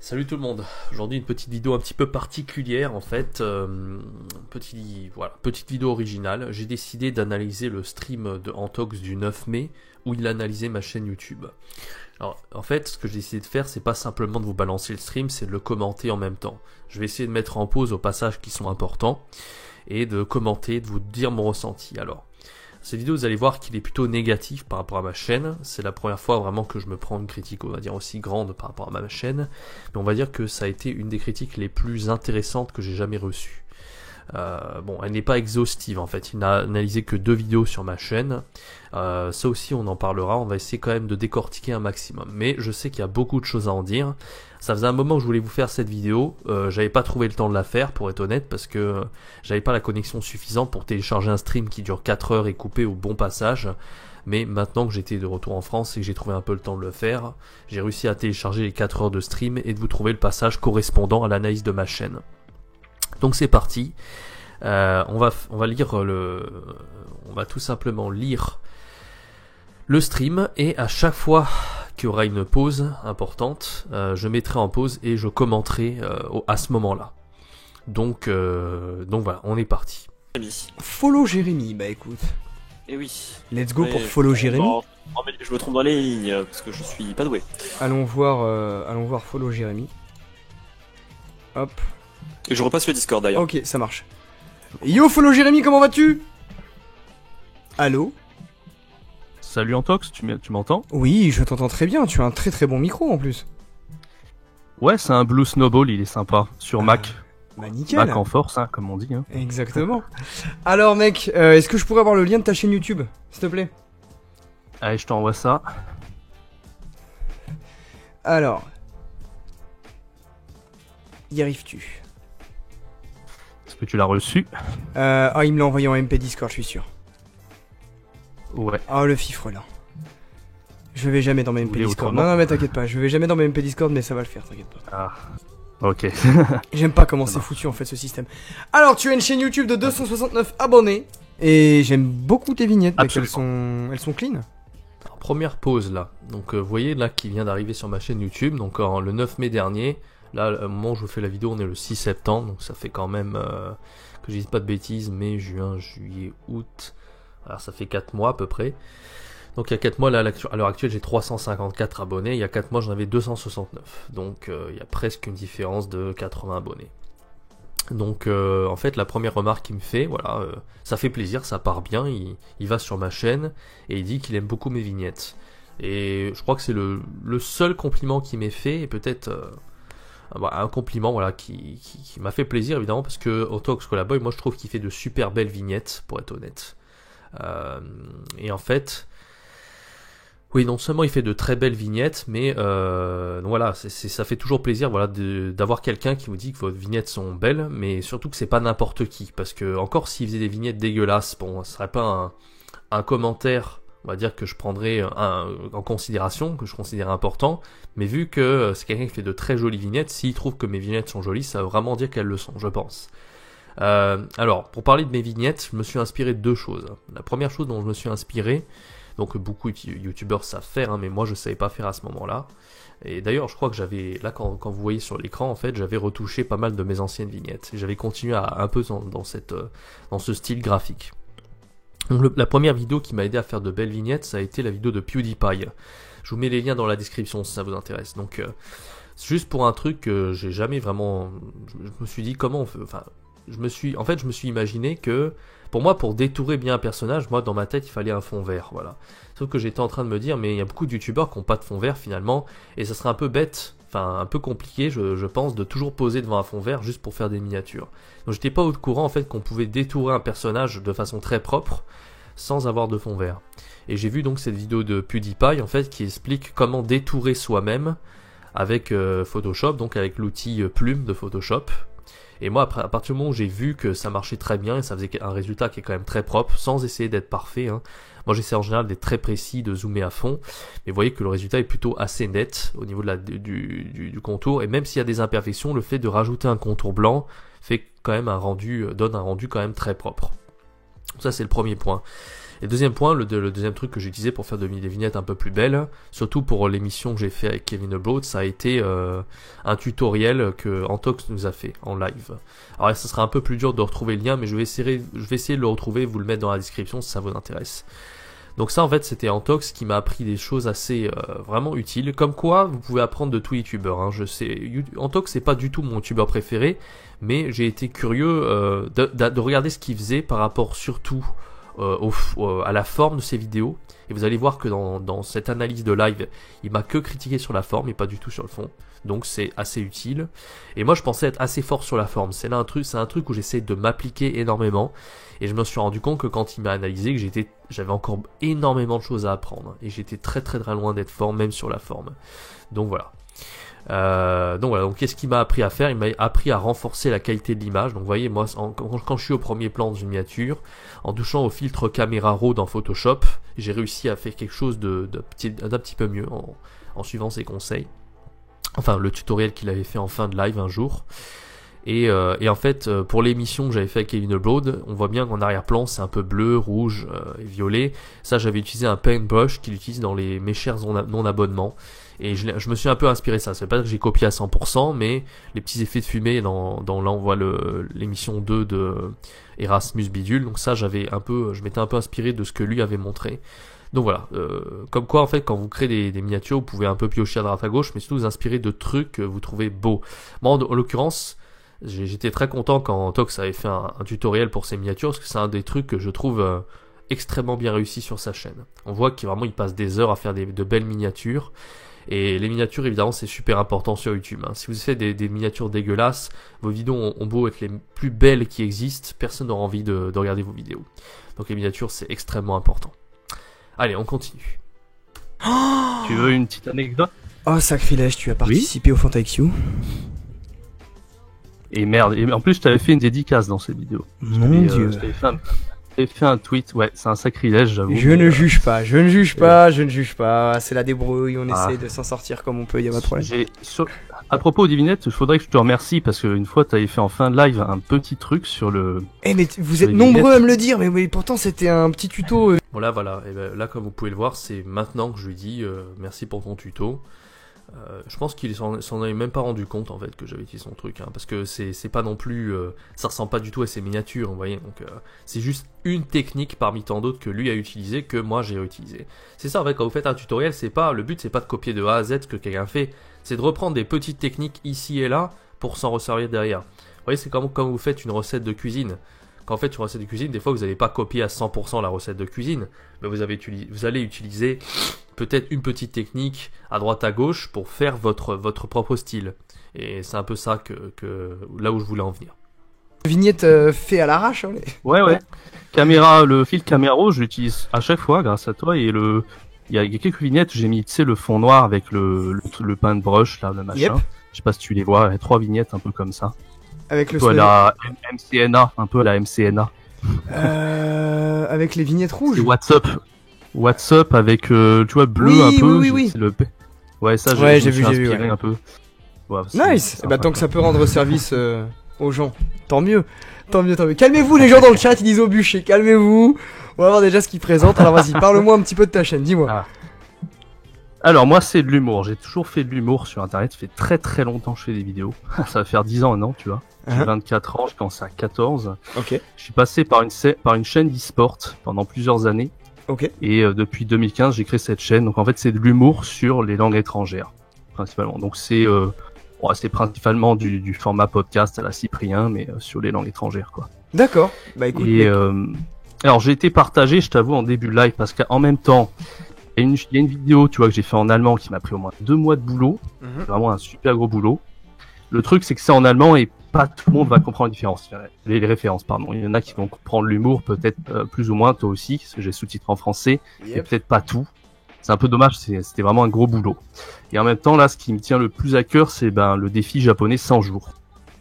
Salut tout le monde, aujourd'hui une petite vidéo un petit peu particulière en fait, petite vidéo originale. J'ai décidé d'analyser le stream de Antox du 9 mai où il a analysé ma chaîne YouTube. Alors en fait ce que j'ai décidé de faire c'est pas simplement de vous balancer le stream, c'est de le commenter en même temps. Je vais essayer de mettre en pause aux passages qui sont importants et de commenter, de vous dire mon ressenti. Alors cette vidéo, vous allez voir qu'il est plutôt négatif par rapport à ma chaîne. C'est la première fois vraiment que je me prends une critique, on va dire, aussi grande par rapport à ma chaîne. Mais on va dire que ça a été une des critiques les plus intéressantes que j'ai jamais reçues. Bon, elle n'est pas exhaustive en fait, il n'a analysé que 2 vidéos sur ma chaîne. Ça aussi on en parlera, on va essayer quand même de décortiquer un maximum. Mais je sais qu'il y a beaucoup de choses à en dire. Ça faisait un moment que je voulais vous faire cette vidéo, j'avais pas trouvé le temps de la faire pour être honnête, parce que j'avais pas la connexion suffisante pour télécharger un stream qui dure 4 heures et couper au bon passage. Mais maintenant que j'étais de retour en France et que j'ai trouvé un peu le temps de le faire, j'ai réussi à télécharger les 4 heures de stream et de vous trouver le passage correspondant à l'analyse de ma chaîne. Donc c'est parti, on va lire on va tout simplement lire le stream et à chaque fois qu'il y aura une pause importante, je mettrai en pause et je commenterai à ce moment-là. Donc voilà, on est parti. Follow Jérémy, bah écoute. Et oui. Let's go pour follow Jérémy. Je me trompe dans les lignes parce que je suis pas doué. Allons voir follow Jérémy. Hop. Et je repasse le Discord d'ailleurs. Ok, ça marche. Yo follow Jérémy, comment vas-tu? Allô? Salut Antox, tu m'entends? Oui, je t'entends très bien, tu as un très très bon micro en plus. Ouais, c'est un Blue Snowball, il est sympa, sur Mac. Bah nickel. Mac en force, hein, comme on dit. Hein. Exactement. Alors mec, est-ce que je pourrais avoir le lien de ta chaîne YouTube, s'il te plaît? Allez, je t'envoie ça. Alors... Y arrives-tu? Est-ce que tu l'as reçu? Il me l'a envoyé en MP Discord, je suis sûr. Ouais. Oh le fifre là. Je vais jamais dans mes MP Discord. Autrement. Non mais t'inquiète pas, je vais jamais dans mes MP Discord mais ça va le faire, t'inquiète pas. Ah, ok. J'aime pas comment c'est foutu en fait ce système. Alors tu as une chaîne YouTube de 269 abonnés et j'aime beaucoup tes vignettes, mec, elles sont clean. Alors, première pause là. Donc vous voyez là qui vient d'arriver sur ma chaîne YouTube, donc le 9 mai dernier. Là, au moment où je vous fais la vidéo, on est le 6 septembre, donc ça fait quand même, que je dise pas de bêtises, mai, juin, juillet, août, alors ça fait 4 mois à peu près. Donc il y a 4 mois, là, à l'heure actuelle, j'ai 354 abonnés, il y a 4 mois, j'en avais 269, donc il y a presque une différence de 80 abonnés. Donc en fait, la première remarque qu'il me fait, voilà, ça fait plaisir, ça part bien, il va sur ma chaîne, et il dit qu'il aime beaucoup mes vignettes. Et je crois que c'est le seul compliment qui m'est fait, et peut-être... un compliment voilà qui m'a fait plaisir évidemment parce que Antox Colaboy, moi je trouve qu'il fait de super belles vignettes pour être honnête, et en fait oui, non seulement il fait de très belles vignettes, mais donc voilà, ça fait toujours plaisir voilà d'avoir quelqu'un qui vous dit que vos vignettes sont belles, mais surtout que c'est pas n'importe qui, parce que encore s'il faisait des vignettes dégueulasses, bon, ce serait pas un commentaire, on va dire, que je prendrais en considération, que je considère important, mais vu que c'est quelqu'un qui fait de très jolies vignettes, s'il trouve que mes vignettes sont jolies, ça veut vraiment dire qu'elles le sont, je pense. Alors, pour parler de mes vignettes, je me suis inspiré de 2 choses. La première chose dont je me suis inspiré, donc beaucoup de youtubeurs savent faire, hein, mais moi je savais pas faire à ce moment-là. Et d'ailleurs, je crois que j'avais, là quand vous voyez sur l'écran, en fait, j'avais retouché pas mal de mes anciennes vignettes. Et j'avais continué un peu dans ce style graphique. Donc la première vidéo qui m'a aidé à faire de belles vignettes, ça a été la vidéo de PewDiePie. Je vous mets les liens dans la description si ça vous intéresse. Donc juste pour un truc que j'ai jamais vraiment, je me suis dit comment on fait, enfin je me suis imaginé que pour moi, pour détourer bien un personnage, moi dans ma tête il fallait un fond vert, voilà. Sauf que j'étais en train de me dire, mais il y a beaucoup de youtubeurs qui n'ont pas de fond vert finalement, et ça serait un peu bête, enfin un peu compliqué je pense, de toujours poser devant un fond vert juste pour faire des miniatures. Donc j'étais pas au courant en fait qu'on pouvait détourer un personnage de façon très propre sans avoir de fond vert. Et j'ai vu donc cette vidéo de PewDiePie en fait qui explique comment détourer soi-même avec Photoshop, donc avec l'outil plume de Photoshop. Et moi, après, à partir du moment où j'ai vu que ça marchait très bien et ça faisait un résultat qui est quand même très propre, sans essayer d'être parfait, hein. Moi j'essaie en général d'être très précis, de zoomer à fond, mais vous voyez que le résultat est plutôt assez net au niveau de du contour, et même s'il y a des imperfections, le fait de rajouter un contour blanc fait quand même donne un rendu quand même très propre. Ça c'est le premier point. Et deuxième point, le deuxième truc que j'ai utilisé pour faire des vignettes un peu plus belles, surtout pour l'émission que j'ai fait avec Kevin Abroad, ça a été un tutoriel que Antox nous a fait en live. Alors là, ça sera un peu plus dur de retrouver le lien, mais je vais essayer de le retrouver, vous le mettre dans la description si ça vous intéresse. Donc ça en fait c'était Antox qui m'a appris des choses assez vraiment utiles, comme quoi vous pouvez apprendre de tous les youtubeurs, hein. Je sais, Antox c'est pas du tout mon youtubeur préféré, mais j'ai été curieux de regarder ce qu'il faisait par rapport surtout à la forme de ses vidéos, et vous allez voir que dans cette analyse de live, il m'a que critiqué sur la forme et pas du tout sur le fond, donc c'est assez utile. Et moi je pensais être assez fort sur la forme, c'est un truc où j'essaie de m'appliquer énormément, et je me suis rendu compte que quand il m'a analysé, que j'avais encore énormément de choses à apprendre, et j'étais très très très loin d'être fort même sur la forme. Donc voilà. Donc qu'est-ce qu'il m'a appris à faire? Il m'a appris à renforcer la qualité de l'image. Donc vous voyez, moi quand je suis au premier plan dans une miniature, en touchant au filtre caméra raw dans Photoshop, j'ai réussi à faire quelque chose d'un petit peu mieux en suivant ses conseils. Enfin, le tutoriel qu'il avait fait en fin de live un jour. Et en fait, pour l'émission que j'avais fait avec Kevin Abroad, on voit bien qu'en arrière-plan c'est un peu bleu, rouge et violet. Ça, j'avais utilisé un paintbrush qu'il utilise dans mes chers non-abonnements. Et je me suis un peu inspiré de ça. Ça veut pas dire que j'ai copié à 100%, mais les petits effets de fumée là on voit l'émission 2 de Erasmus Bidule. Donc ça, je m'étais un peu inspiré de ce que lui avait montré. Donc voilà, comme quoi en fait quand vous créez des miniatures, vous pouvez un peu piocher à droite à gauche, mais surtout vous inspirer de trucs que vous trouvez beaux. Moi en l'occurrence, j'étais très content quand Tox avait fait un tutoriel pour ses miniatures, parce que c'est un des trucs que je trouve extrêmement bien réussi sur sa chaîne. On voit qu'il passe des heures à faire de belles miniatures. Et les miniatures, évidemment, c'est super important sur YouTube, hein. Si vous faites des miniatures dégueulasses, vos vidéos ont beau être les plus belles qui existent, personne n'aura envie de regarder vos vidéos. Donc les miniatures, c'est extrêmement important. Allez, on continue. Tu veux une petite anecdote? Oh, sacrilège, tu as participé au Fantax You. Et merde, et en plus, je t'avais fait une dédicace dans cette vidéo. Mon Dieu. Je t'avais fait un tweet, ouais, c'est un sacrilège, j'avoue. Je ne juge pas. C'est la débrouille, on essaie de s'en sortir comme on peut, y a pas de problème. À propos Divinette, il faudrait que je te remercie parce qu'une fois, t'avais fait en fin de live un petit truc sur le... Mais vous êtes nombreux à me le dire, mais pourtant c'était un petit tuto. Voilà. Et ben, là, comme vous pouvez le voir, c'est maintenant que je lui dis merci pour ton tuto. Je pense qu'il s'en avait même pas rendu compte en fait que j'avais utilisé son truc, hein, parce que c'est pas non plus, ça ressemble pas du tout à ses miniatures, vous voyez. Donc c'est juste une technique parmi tant d'autres que lui a utilisé, que moi j'ai réutilisé. C'est ça en fait, quand vous faites un tutoriel, le but c'est pas de copier de A à Z ce que quelqu'un fait, c'est de reprendre des petites techniques ici et là pour s'en resservir derrière. Vous voyez, c'est comme vous faites une recette de cuisine. Quand vous faites une recette de cuisine, des fois vous n'allez pas copier à 100% la recette de cuisine, mais vous allez utiliser peut-être une petite technique à droite à gauche pour faire votre propre style. Et c'est un peu ça que là où je voulais en venir. Vignette fait à l'arrache, hein. Ouais. Le fil caméra, je l'utilise à chaque fois grâce à toi, et il y a quelques vignettes, j'ai mis, tu sais, le fond noir avec le paintbrush, là, le machin. Yep. Je sais pas si tu les vois, il y a 3 vignettes un peu comme ça. Avec le un peu à la MCNA. Avec les vignettes rouges. C'est WhatsApp avec, tu vois, bleu un peu. Oui. C'est le... Ouais, ça, j'ai vu. Un peu. Ouais, nice. Et bah, tant que ça peut rendre service aux gens, tant mieux. Calmez-vous les gens dans le chat, ils disent au bûcher, calmez-vous. On va voir déjà ce qu'ils présentent. Alors vas-y, parle-moi un petit peu de ta chaîne, dis-moi. Ah. Alors moi c'est de l'humour, j'ai toujours fait de l'humour sur internet, ça fait très très longtemps que je fais des vidéos. Ça va faire 10 ans maintenant, tu vois. J'ai 24 ans, je commence à 14. Ok. Je suis passé par une chaîne d'e-sport pendant plusieurs années. Ok. Et depuis 2015, j'ai créé cette chaîne. Donc en fait, c'est de l'humour sur les langues étrangères, principalement. Donc c'est principalement du format podcast à la Cyprien, mais sur les langues étrangères, quoi. D'accord. Bah écoute. Et alors j'ai été partagé, je t'avoue, en début de live, parce qu'en même temps, il y a une vidéo, tu vois, que j'ai fait en allemand qui m'a pris au moins 2 mois de boulot. Vraiment un super gros boulot. Le truc, c'est que c'est en allemand et pas tout le monde va comprendre les références, pardon. Il y en a qui vont comprendre l'humour, peut-être plus ou moins, toi aussi, parce que j'ai sous-titré en français, et peut-être pas tout. C'est un peu dommage, c'était vraiment un gros boulot. Et en même temps, là, ce qui me tient le plus à cœur, c'est le défi japonais 100 jours.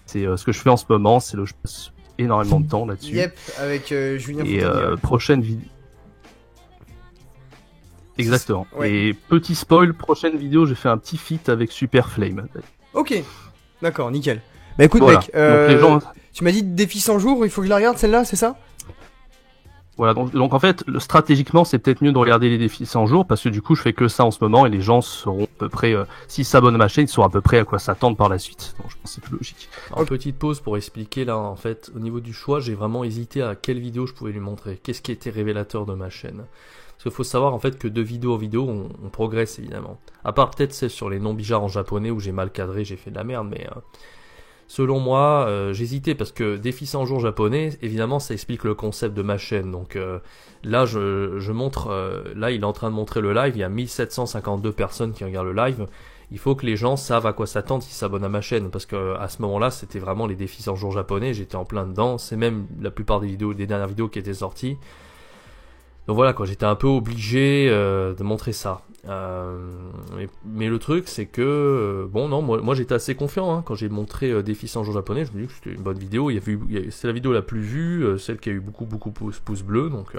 C'est ce que je fais en ce moment, je passe énormément de temps là-dessus. Yep, avec Julien Et prochaine vidéo. Exactement. Ouais. Et petit spoil, prochaine vidéo, j'ai fait un petit feat avec Super Flame. Ok, d'accord, nickel. Bah écoute, voilà. mec, donc, les gens... tu m'as dit défi 100 jours, il faut que je la regarde celle-là, c'est ça? Voilà, donc en fait, stratégiquement, c'est peut-être mieux de regarder les défis 100 jours, parce que du coup, je fais que ça en ce moment, et les gens sauront à peu près, s'ils s'abonnent à ma chaîne, ils sauront à peu près à quoi s'attendre par la suite. Donc je pense que c'est plus logique. Alors, petite pause pour expliquer là, en fait, au niveau du choix, j'ai vraiment hésité à quelle vidéo je pouvais lui montrer. Qu'est-ce qui était révélateur de ma chaîne? Parce qu'il faut savoir en fait que de vidéo en vidéo, on progresse évidemment. À part peut-être celle sur les non-bijards en japonais où j'ai mal cadré, j'ai fait de la merde, mais selon moi, j'hésitais parce que défi 100 jours japonais, évidemment, ça explique le concept de ma chaîne. Donc là, je montre, là, il est en train de montrer le live. Il y a 1752 personnes qui regardent le live. Il faut que les gens savent à quoi s'attendre s'ils s'abonnent à ma chaîne, parce que à ce moment-là, c'était vraiment les défis 100 jours japonais. J'étais en plein dedans. C'est même la plupart des vidéos, des dernières vidéos qui étaient sorties. Donc voilà, quoi, j'étais un peu obligé de montrer ça. Mais le truc, c'est que bon, non, moi j'étais assez confiant hein, quand j'ai montré Défi 100 jours japonais. Je me dis que c'était une bonne vidéo. C'est la vidéo la plus vue, celle qui a eu beaucoup pouces bleus. Donc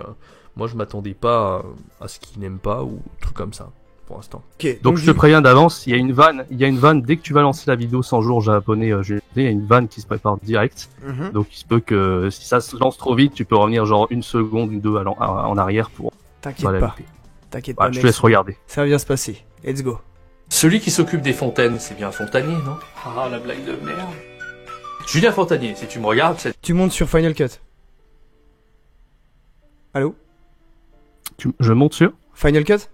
moi je m'attendais pas à ce qu'ils n'aiment pas ou truc comme ça pour l'instant. Ok, Donc je te préviens d'avance, il y a une vanne dès que tu vas lancer la vidéo 100 jours japonais, il y a une vanne qui se prépare direct. Donc il se peut que si ça se lance trop vite, tu peux revenir genre une seconde ou deux en arrière pour. T'inquiète la pas. louper. T'inquiète Ouais, pas, je mec. te laisse regarder. Ça va bien se passer. Let's go. Celui qui s'occupe des fontaines, c'est bien Fontanier, non? Ah, la blague de merde. Julien Fontanier, si tu me regardes, c'est... Tu montes sur Final Cut. Allô? Je monte sur. Final Cut?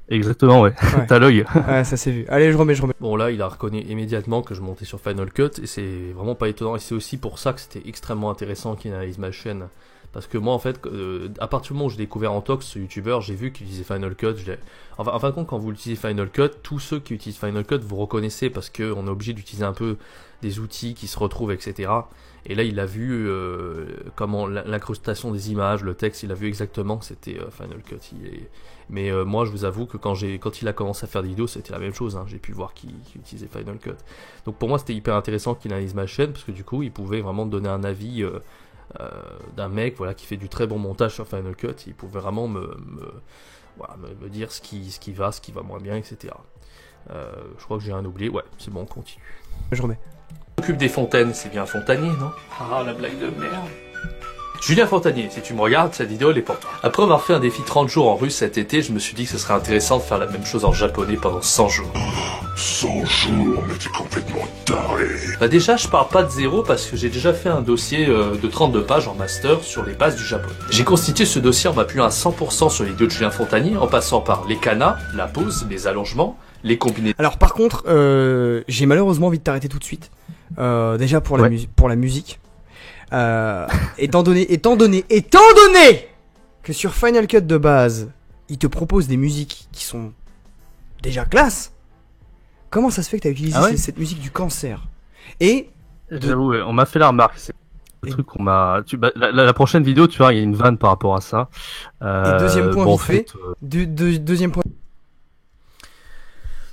Exactement, ouais. Ouais. T'as l'œil. Ouais, ça s'est vu. Allez, je remets. Bon là, il a reconnu immédiatement que je montais sur Final Cut et c'est vraiment pas étonnant et c'est aussi pour ça que c'était extrêmement intéressant qu'il analyse ma chaîne. Parce que moi en fait, à partir du moment où j'ai découvert Antox, ce youtubeur, j'ai vu qu'il utilisait Final Cut. En fin de compte, quand vous utilisez Final Cut, tous ceux qui utilisent Final Cut, vous reconnaissez parce qu'on est obligé d'utiliser un peu des outils qui se retrouvent, etc. Et là, il a vu comment l'incrustation des images, le texte, il a vu exactement que c'était Final Cut. Mais moi, je vous avoue que quand il a commencé à faire des vidéos, c'était la même chose. Hein. J'ai pu voir qu'il utilisait Final Cut. Donc pour moi, c'était hyper intéressant qu'il analyse ma chaîne parce que du coup, il pouvait vraiment me donner un avis d'un mec, voilà, qui fait du très bon montage sur Final Cut. Il pouvait vraiment me dire ce qui va moins bien, etc. Je crois que j'ai un oublié. Ouais, c'est bon, on continue. Je remets. S'occupe des fontaines, c'est bien Fontanier, non? Ah, la blague de merde. Julien Fontanier, si tu me regardes, cette vidéo elle est pour toi. Après avoir fait un défi 30 jours en russe cet été, je me suis dit que ce serait intéressant de faire la même chose en japonais pendant 100 jours. 100 jours, mais t'es complètement taré. Bah déjà, je pars pas de zéro parce que j'ai déjà fait un dossier de 32 pages en master sur les bases du japonais. J'ai constitué ce dossier en m'appuyant à 100% sur les vidéos de Julien Fontanier, en passant par les kanas, la pause, les allongements, les combinaisons. Alors par contre, j'ai malheureusement envie de t'arrêter tout de suite. Déjà pour la musique. Étant donné que sur Final Cut de base, il te propose des musiques qui sont déjà classe. Comment ça se fait que tu as utilisé cette musique du cancer? Et J'avoue, ouais, on m'a fait la remarque. C'est le truc qu'on m'a. La prochaine vidéo, tu vois, il y a une vanne par rapport à ça. Et deuxième point bon, vite fait. Deuxième point.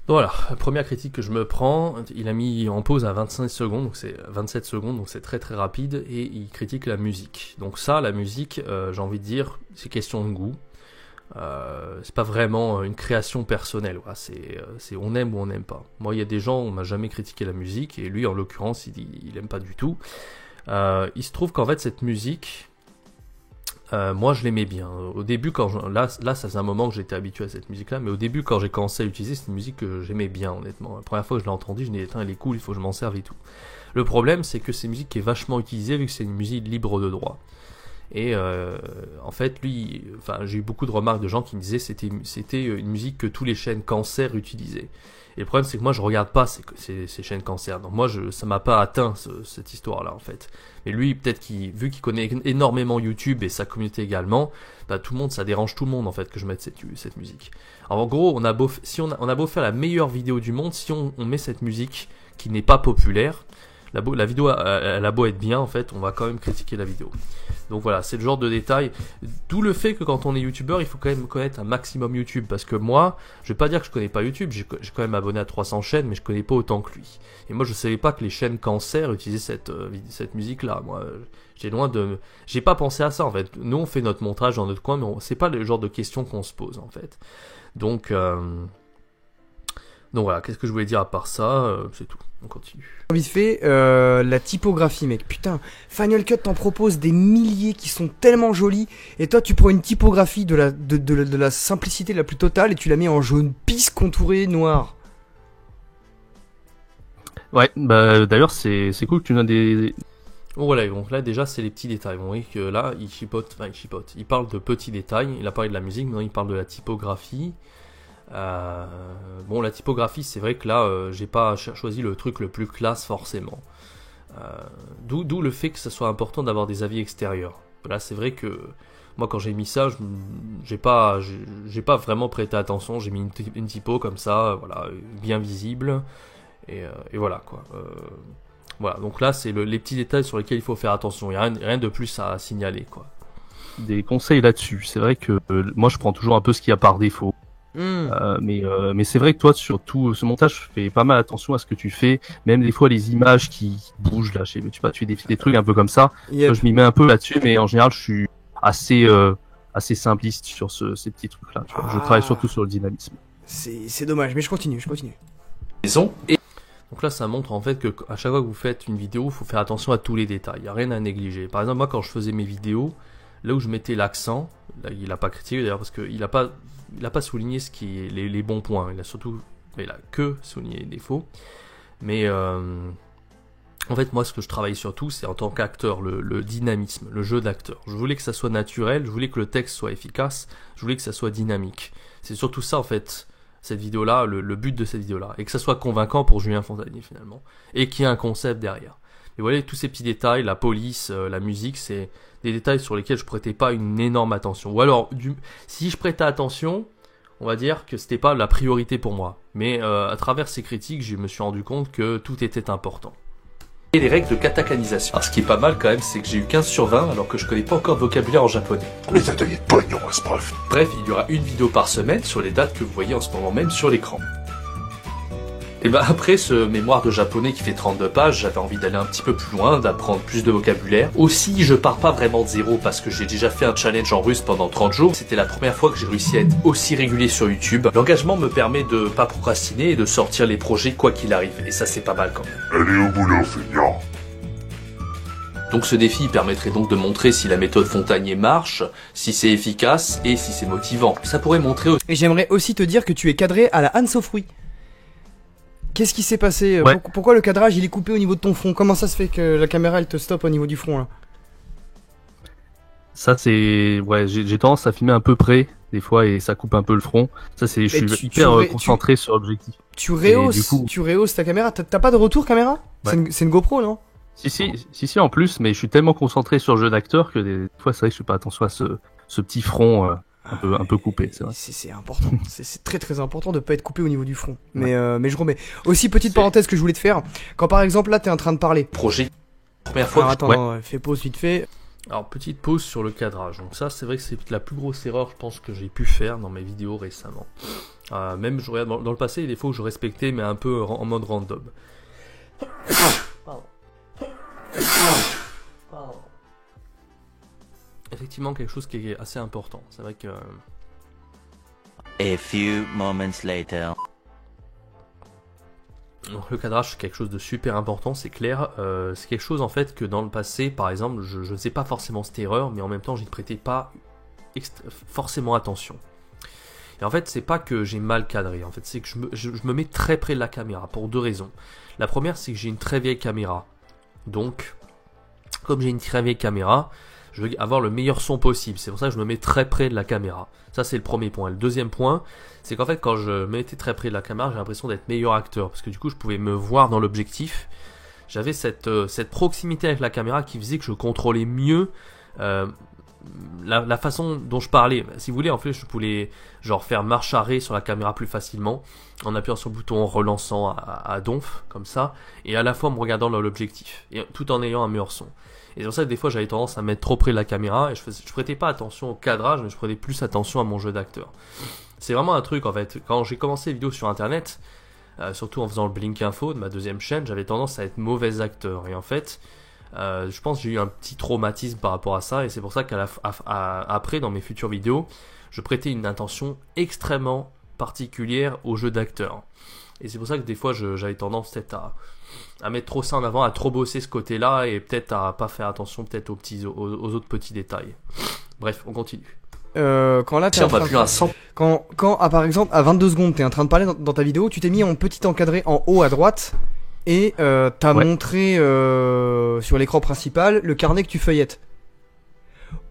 Donc voilà, la première critique que je me prends, il a mis en pause à 25 secondes, donc c'est 27 secondes, donc c'est très très rapide, et il critique la musique. Donc ça, la musique, j'ai envie de dire, c'est question de goût. C'est pas vraiment une création personnelle, voilà, c'est on aime ou on n'aime pas. Moi, il y a des gens, on m'a jamais critiqué la musique, et lui, en l'occurrence, il aime pas du tout. Il se trouve qu'en fait, cette musique, moi je l'aimais bien. Au début, là ça faisait un moment que j'étais habitué à cette musique-là, mais au début quand j'ai commencé à l'utiliser, c'est une musique que j'aimais bien honnêtement. La première fois que je l'ai entendue, je me disais, elle est cool, il faut que je m'en serve et tout. Le problème, c'est que c'est une musique qui est vachement utilisée vu que c'est une musique libre de droit. Et en fait, lui, j'ai eu beaucoup de remarques de gens qui me disaient c'était une musique que tous les chaînes cancer utilisaient. Et le problème, c'est que moi, je regarde pas ces chaînes cancer. Donc moi, ça m'a pas atteint cette histoire-là, en fait. Mais lui, peut-être vu qu'il connaît énormément YouTube et sa communauté également, tout le monde, ça dérange tout le monde, en fait, que je mette cette musique. Alors, en gros, on a beau faire la meilleure vidéo du monde, si on met cette musique qui n'est pas populaire, la vidéo, elle a beau être bien, en fait, on va quand même critiquer la vidéo. Donc voilà, c'est le genre de détail. D'où le fait que quand on est youtubeur, il faut quand même connaître un maximum YouTube. Parce que moi, je vais pas dire que je connais pas YouTube, j'ai quand même abonné à 300 chaînes, mais je connais pas autant que lui. Et moi, je savais pas que les chaînes cancer utilisaient cette musique-là. Moi, j'ai pas pensé à ça, en fait. Nous, on fait notre montage dans notre coin, mais c'est pas le genre de questions qu'on se pose, en fait. Donc, Donc voilà, qu'est-ce que je voulais dire à part ça, c'est tout, on continue. Vite fait, la typographie, mec. Putain, Final Cut t'en propose des milliers qui sont tellement jolis. Et toi, tu prends une typographie de la simplicité la plus totale et tu la mets en jaune pisse contouré noir. Ouais, bah d'ailleurs c'est cool que tu donnes des... Bon voilà, donc là déjà c'est les petits détails. Vous voyez que là il chipote. Il parle de petits détails, il a parlé de la musique, maintenant il parle de la typographie. Bon, la typographie, c'est vrai que là, j'ai pas choisi le truc le plus classe forcément. D'où le fait que ça soit important d'avoir des avis extérieurs. Là, c'est vrai que moi, quand j'ai mis ça, j'ai pas vraiment prêté attention. J'ai mis une typo comme ça, voilà, bien visible, et voilà quoi. Voilà, donc là, c'est les petits détails sur lesquels il faut faire attention. Il y a rien de plus à signaler quoi. Des conseils là-dessus. C'est vrai que moi, je prends toujours un peu ce qu'il y a par défaut. Mais c'est vrai que toi sur tout ce montage je fais pas mal attention à ce que tu fais, même des fois les images qui bougent là, je sais pas, tu fais des trucs un peu comme ça. Yep. Je m'y mets un peu là-dessus, mais en général je suis assez simpliste sur ces petits trucs là, je travaille surtout sur le dynamisme. C'est dommage, mais je continue. Donc là, ça montre en fait que à chaque fois que vous faites une vidéo, il faut faire attention à tous les détails. Il n'y a rien à négliger. Par exemple, moi, quand je faisais mes vidéos, là où je mettais l'accent, là, il n'a pas critiqué d'ailleurs parce qu'il n'a pas souligné ce qui est les bons points. Il a que souligné les défauts. Mais en fait, moi, ce que je travaille surtout, c'est en tant qu'acteur, le dynamisme, le jeu d'acteur. Je voulais que ça soit naturel, je voulais que le texte soit efficace, je voulais que ça soit dynamique. C'est surtout ça, en fait, cette vidéo-là, le but de cette vidéo-là. Et que ça soit convaincant pour Julien Fontanier, finalement. Et qu'il y ait un concept derrière. Et vous voyez, tous ces petits détails, la police, la musique, c'est des détails sur lesquels je prêtais pas une énorme attention. Ou alors, si je prêtais attention, on va dire que c'était pas la priorité pour moi. Mais à travers ces critiques, je me suis rendu compte que tout était important. Et les règles de katakanisation. Alors, ce qui est pas mal quand même, c'est que j'ai eu 15 sur 20 alors que je connais pas encore de vocabulaire en japonais. Les ateliers de pognon à ce bref. Bref, il y aura une vidéo par semaine sur les dates que vous voyez en ce moment même sur l'écran. Et ben après ce mémoire de japonais qui fait 32 pages, j'avais envie d'aller un petit peu plus loin, d'apprendre plus de vocabulaire. Aussi, je pars pas vraiment de zéro parce que j'ai déjà fait un challenge en russe pendant 30 jours. C'était la première fois que j'ai réussi à être aussi régulier sur YouTube. L'engagement me permet de pas procrastiner et de sortir les projets quoi qu'il arrive. Et ça, c'est pas mal quand même. Allez au boulot, feignant. Donc ce défi permettrait donc de montrer si la méthode Fontanier marche, si c'est efficace et si c'est motivant. Ça pourrait montrer aussi... Et j'aimerais aussi te dire que tu es cadré à la Anne Sofruy. Qu'est-ce qui s'est passé? Ouais. Pourquoi le cadrage il est coupé au niveau de ton front? Comment ça se fait que la caméra elle te stoppe au niveau du front là? Ça c'est... Ouais, j'ai tendance à filmer un peu près, des fois, et ça coupe un peu le front. Ça c'est... Je suis hyper concentré sur l'objectif. Tu rehausses, coup... tu rehausses ta caméra? T'as pas de retour caméra? Ouais. C'est une GoPro, non? Si, en plus, mais je suis tellement concentré sur le jeu d'acteur que des fois c'est vrai que je fais pas attention à ce petit front un peu coupé, c'est vrai. C'est important, c'est très très important de pas être coupé au niveau du front. Mais je remets. Aussi, petite parenthèse que je voulais te faire, quand par exemple là t'es en train de parler. Projet. Première fois. Alors attends, non, fais pause vite fait. Alors petite pause sur le cadrage. Donc ça c'est vrai que c'est la plus grosse erreur je pense que j'ai pu faire dans mes vidéos récemment. Même je regarde dans le passé, des fois où je respectais mais un peu en mode random. Pardon. Effectivement quelque chose qui est assez important. C'est vrai que... A few moments later. Donc le cadrage c'est quelque chose de super important, c'est clair. C'est quelque chose en fait que dans le passé, par exemple, je ne faisais pas forcément cette erreur, mais en même temps je n'y prêtais pas forcément attention. Et en fait c'est pas que j'ai mal cadré, en fait c'est que je me mets très près de la caméra pour deux raisons. La première c'est que j'ai une très vieille caméra. Donc comme j'ai une très vieille caméra, je veux avoir le meilleur son possible. C'est pour ça que je me mets très près de la caméra. Ça, c'est le premier point. Le deuxième point, c'est qu'en fait, quand je me mettais très près de la caméra, j'ai l'impression d'être meilleur acteur. Parce que du coup, je pouvais me voir dans l'objectif. J'avais cette proximité avec la caméra qui faisait que je contrôlais mieux la façon dont je parlais. Si vous voulez, en fait, je pouvais genre faire marche arrêt sur la caméra plus facilement en appuyant sur le bouton, en relançant à donf, comme ça, et à la fois en me regardant dans l'objectif, et tout en ayant un meilleur son. Et c'est pour ça que des fois j'avais tendance à me mettre trop près de la caméra et je prêtais pas attention au cadrage, mais je prenais plus attention à mon jeu d'acteur. C'est vraiment un truc en fait. Quand j'ai commencé les vidéos sur internet, surtout en faisant le Blink Info de ma deuxième chaîne, j'avais tendance à être mauvais acteur. Et en fait, je pense que j'ai eu un petit traumatisme par rapport à ça. Et c'est pour ça qu'après, dans mes futures vidéos, je prêtais une attention extrêmement particulière au jeu d'acteur. Et c'est pour ça que des fois j'avais tendance peut-être à mettre trop ça en avant, à trop bosser ce côté-là et peut-être à pas faire attention peut-être aux autres petits détails. Bref, on continue. Quand là, Tiens, on va plus à 100. Par exemple, à 22 secondes, t'es en train de parler dans ta vidéo, tu t'es mis en petit encadré en haut à droite et t'as montré sur l'écran principal le carnet que tu feuillettes.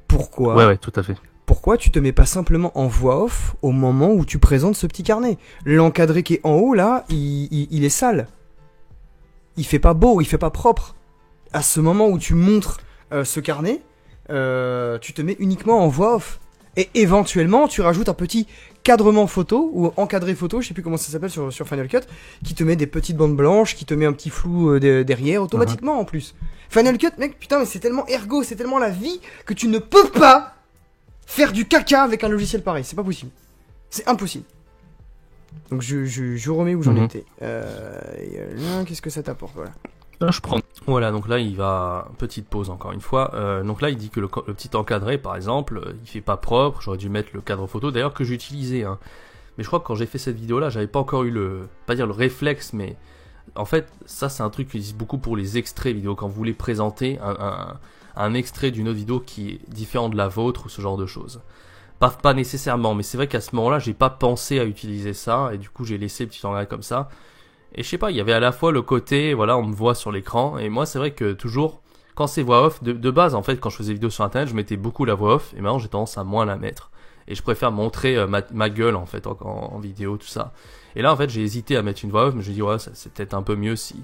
Pourquoi ? Ouais, tout à fait. Pourquoi tu te mets pas simplement en voix off au moment où tu présentes ce petit carnet ? L'encadré qui est en haut là, il est sale. Il fait pas beau, il fait pas propre. À ce moment où tu montres ce carnet, tu te mets uniquement en voix off. Et éventuellement, tu rajoutes un petit cadrement photo ou encadré photo, je sais plus comment ça s'appelle sur Final Cut, qui te met des petites bandes blanches, qui te met un petit flou derrière, automatiquement en plus. Final Cut, mec, putain, mais c'est tellement ergo, c'est tellement la vie que tu ne peux pas faire du caca avec un logiciel pareil. C'est pas possible. C'est impossible. Donc je remets où j'en étais. Là, qu'est-ce que ça t'apporte, voilà. Là, je prends. Voilà, donc là il va, petite pause encore une fois, donc là il dit que le petit encadré par exemple, il fait pas propre, j'aurais dû mettre le cadre photo d'ailleurs que j'ai utilisé, hein. Mais je crois que quand j'ai fait cette vidéo là, j'avais pas encore eu pas dire le réflexe, mais en fait ça c'est un truc qu'ils disent beaucoup pour les extraits vidéo, quand vous voulez présenter un extrait d'une autre vidéo qui est différent de la vôtre ou ce genre de choses. Pas nécessairement, mais c'est vrai qu'à ce moment-là j'ai pas pensé à utiliser ça, et du coup j'ai laissé le petit encadré comme ça. Et je sais pas, il y avait à la fois le côté, voilà, on me voit sur l'écran, et moi c'est vrai que toujours, quand c'est voix off, de base en fait, quand je faisais des vidéos sur internet, je mettais beaucoup la voix off, et maintenant j'ai tendance à moins la mettre. Et je préfère montrer ma gueule en fait, en vidéo, tout ça. Et là en fait j'ai hésité à mettre une voix off, mais je me dis ouais, c'est peut-être un peu mieux si...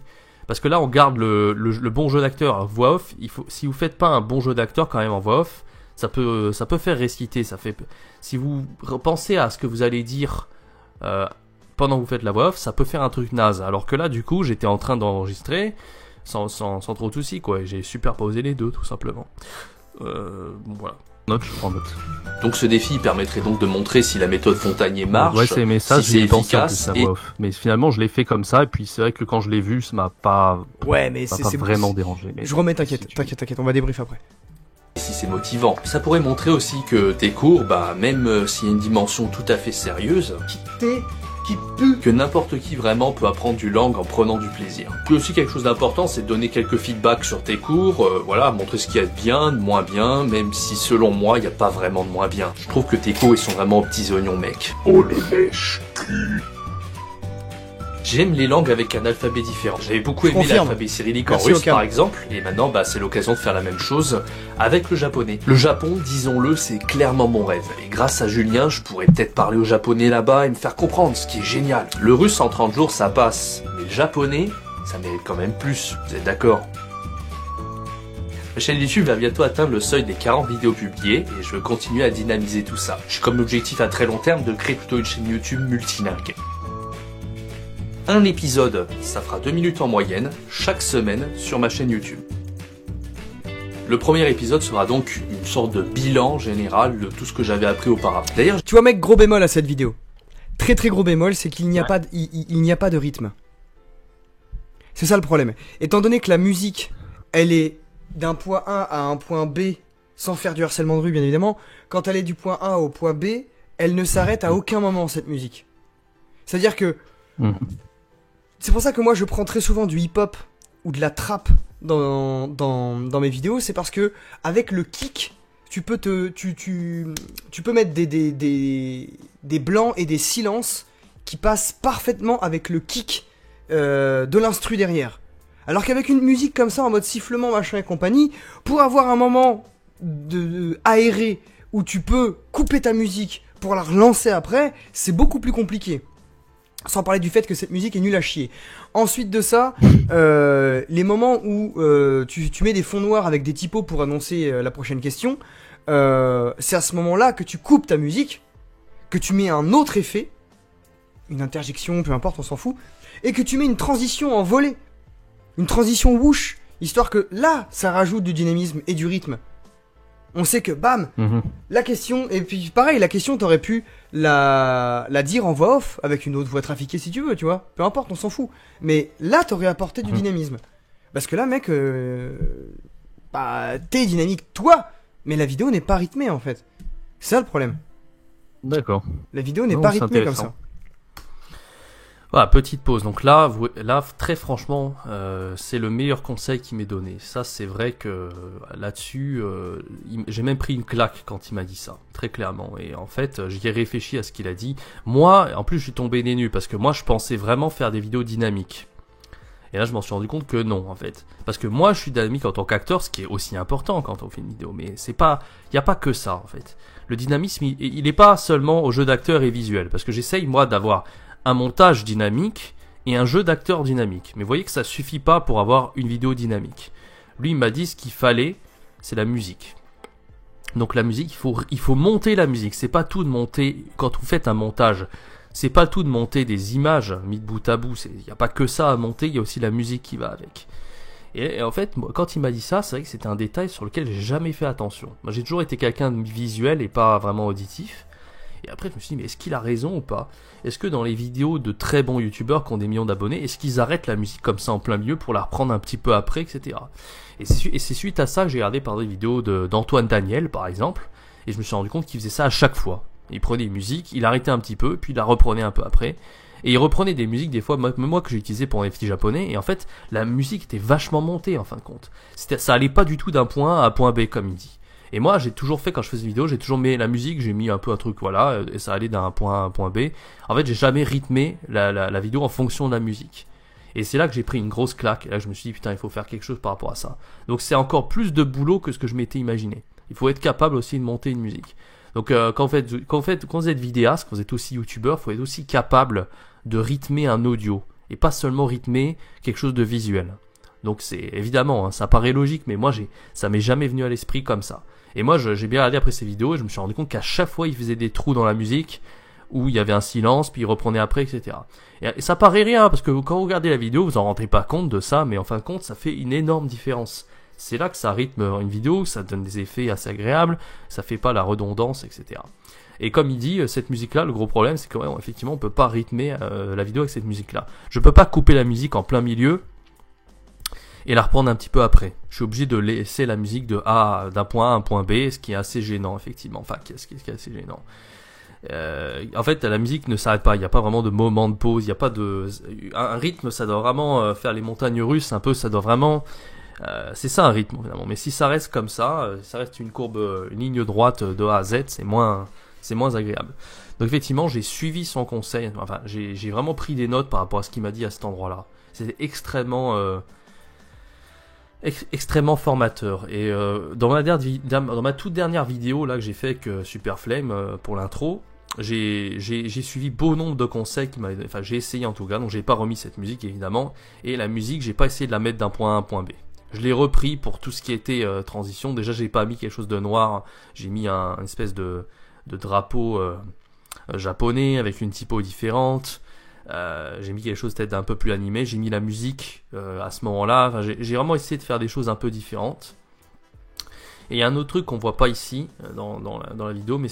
Parce que là on garde le bon jeu d'acteur. Alors, voix off, si vous faites pas un bon jeu d'acteur quand même en voix off, ça peut faire réciter, si vous pensez à ce que vous allez dire... pendant que vous faites la voix off, ça peut faire un truc naze. Alors que là, du coup, j'étais en train d'enregistrer sans trop de soucis, quoi. Et j'ai superposé les deux, tout simplement. Voilà. Je prends note. Donc ce défi permettrait donc de montrer si la méthode Fontanier marche, ouais, c'est mais ça, si c'est efficace. et... Mais finalement, je l'ai fait comme ça, et puis c'est vrai que quand je l'ai vu, ça m'a pas, c'est vraiment dérangé. Mais je remets, t'inquiète, on va débrief après. Si c'est motivant, ça pourrait montrer aussi que tes cours, même s'il y a une dimension tout à fait sérieuse, que n'importe qui vraiment peut apprendre du langue en prenant du plaisir. Puis aussi quelque chose d'important, c'est de donner quelques feedbacks sur tes cours, montrer ce qu'il y a de bien, de moins bien, même si selon moi, il n'y a pas vraiment de moins bien. Je trouve que tes cours, ils sont vraiment aux petits oignons, mec. Oh le lèche cul. J'aime les langues avec un alphabet différent. J'avais beaucoup aimé l'alphabet cyrillique en russe par exemple, et maintenant c'est l'occasion de faire la même chose avec le japonais. Le Japon, disons-le, c'est clairement mon rêve, et grâce à Julien, je pourrais peut-être parler au japonais là-bas et me faire comprendre, ce qui est génial. Le russe en 30 jours ça passe, mais le japonais, ça mérite quand même plus, vous êtes d'accord ? Ma chaîne YouTube va bientôt atteindre le seuil des 40 vidéos publiées, et je veux continuer à dynamiser tout ça. J'ai comme objectif à très long terme de créer plutôt une chaîne YouTube multilingue. Un épisode, ça fera 2 minutes en moyenne, chaque semaine sur ma chaîne YouTube. Le premier épisode sera donc une sorte de bilan général de tout ce que j'avais appris auparavant. D'ailleurs, tu vois mec, gros bémol à cette vidéo. Très très gros bémol, c'est qu'il n'y a pas de rythme. C'est ça le problème. Étant donné que la musique, elle est d'un point A à un point B, sans faire du harcèlement de rue bien évidemment, quand elle est du point A au point B, elle ne s'arrête à aucun moment cette musique. C'est-à-dire que... C'est pour ça que moi je prends très souvent du hip-hop ou de la trap dans mes vidéos, c'est parce que avec le kick, tu peux mettre des blancs et des silences qui passent parfaitement avec le kick de l'instru derrière. Alors qu'avec une musique comme ça en mode sifflement machin et compagnie, pour avoir un moment aéré où tu peux couper ta musique pour la relancer après, c'est beaucoup plus compliqué. Sans parler du fait que cette musique est nulle à chier. Ensuite de ça, les moments où tu mets des fonds noirs avec des typos pour annoncer la prochaine question, c'est à ce moment-là que tu coupes ta musique, que tu mets un autre effet, une interjection, peu importe, on s'en fout, et que tu mets une transition en volée, une transition whoosh, histoire que là, ça rajoute du dynamisme et du rythme. On sait que, bam, la question, et puis pareil, la question, t'aurais pu la dire en voix off, avec une autre voix trafiquée si tu veux, tu vois. Peu importe, on s'en fout. Mais là, t'aurais apporté du dynamisme. Parce que là, mec, t'es dynamique, toi, mais la vidéo n'est pas rythmée, en fait. C'est ça le problème. D'accord. La vidéo n'est pas rythmée comme ça. Voilà, petite pause. Donc là, très franchement, c'est le meilleur conseil qui m'est donné. Ça, c'est vrai que là-dessus, j'ai même pris une claque quand il m'a dit ça, très clairement. Et en fait, j'y ai réfléchi à ce qu'il a dit. Moi, en plus, je suis tombé des nues parce que moi, je pensais vraiment faire des vidéos dynamiques. Et là, je m'en suis rendu compte que non, en fait. Parce que moi, je suis dynamique en tant qu'acteur, ce qui est aussi important quand on fait une vidéo. Mais il n'y a pas que ça, en fait. Le dynamisme, il n'est pas seulement au jeu d'acteur et visuel. Parce que j'essaye, moi, d'avoir un montage dynamique et un jeu d'acteur dynamique. Mais vous voyez que ça suffit pas pour avoir une vidéo dynamique. Lui, il m'a dit ce qu'il fallait, c'est la musique. Donc la musique, il faut monter la musique. C'est pas tout de monter, quand vous faites un montage, c'est pas tout de monter des images mis de bout à bout. Il n'y a pas que ça à monter, il y a aussi la musique qui va avec. Et en fait, moi, quand il m'a dit ça, c'est vrai que c'était un détail sur lequel j'ai jamais fait attention. Moi, j'ai toujours été quelqu'un de visuel et pas vraiment auditif. Et après, je me suis dit, mais est-ce qu'il a raison ou pas? Est-ce que dans les vidéos de très bons youtubeurs qui ont des millions d'abonnés, est-ce qu'ils arrêtent la musique comme ça en plein milieu pour la reprendre un petit peu après, etc. Et c'est suite à ça que j'ai regardé par des vidéos d'Antoine Daniel, par exemple, et je me suis rendu compte qu'il faisait ça à chaque fois. Il prenait une musique, il arrêtait un petit peu, puis il la reprenait un peu après. Et il reprenait des musiques, des fois, même moi que j'ai utilisé pour les petits japonais, et en fait, la musique était vachement montée, en fin de compte. Ça allait pas du tout d'un point A à point B, comme il dit. Et moi, j'ai toujours fait, quand je faisais une vidéo, j'ai toujours mis la musique, j'ai mis un peu un truc, voilà, et ça allait d'un point A à un point B. En fait, j'ai jamais rythmé la vidéo en fonction de la musique. Et c'est là que j'ai pris une grosse claque. Et là, je me suis dit, putain, il faut faire quelque chose par rapport à ça. Donc, c'est encore plus de boulot que ce que je m'étais imaginé. Il faut être capable aussi de monter une musique. Donc, quand vous êtes vidéaste, quand vous êtes aussi youtubeur, il faut être aussi capable de rythmer un audio. Et pas seulement rythmer quelque chose de visuel. Donc, c'est évidemment, hein, ça paraît logique, mais moi, ça m'est jamais venu à l'esprit comme ça. Et moi, j'ai bien regardé après ces vidéos et je me suis rendu compte qu'à chaque fois, il faisait des trous dans la musique où il y avait un silence, puis il reprenait après, etc. Et ça paraît rien, parce que quand vous regardez la vidéo, vous en rendez pas compte de ça, mais en fin de compte, ça fait une énorme différence. C'est là que ça rythme une vidéo, ça donne des effets assez agréables, ça fait pas la redondance, etc. Et comme il dit, cette musique-là, le gros problème, c'est qu'effectivement, on peut pas rythmer la vidéo avec cette musique-là. Je peux pas couper la musique en plein milieu et la reprendre un petit peu après. Je suis obligé de laisser la musique d'un point A à un point B, ce qui est assez gênant, effectivement. Enfin, ce qui est assez gênant. En fait, la musique ne s'arrête pas. Il n'y a pas vraiment de moment de pause. Il n'y a pas un rythme. Ça doit vraiment faire les montagnes russes. Un peu, ça doit vraiment. C'est ça un rythme, évidemment. Mais si ça reste comme ça reste une courbe, une ligne droite de A à Z. C'est moins agréable. Donc effectivement, j'ai suivi son conseil. Enfin, j'ai vraiment pris des notes par rapport à ce qu'il m'a dit à cet endroit-là. C'était extrêmement formateur. Et dans ma toute dernière vidéo là que j'ai fait avec Superflame pour l'intro, j'ai suivi beau nombre de conseils j'ai essayé en tout cas. Donc j'ai pas remis cette musique évidemment, et la musique j'ai pas essayé de la mettre d'un point A à un point B. Je l'ai repris pour tout ce qui était transition. Déjà j'ai pas mis quelque chose de noir, j'ai mis une espèce de drapeau japonais avec une typo différente. J'ai mis quelque chose peut-être d'un peu plus animé, j'ai mis la musique à ce moment-là, enfin, j'ai vraiment essayé de faire des choses un peu différentes. Et il y a un autre truc qu'on voit pas ici dans la vidéo, mais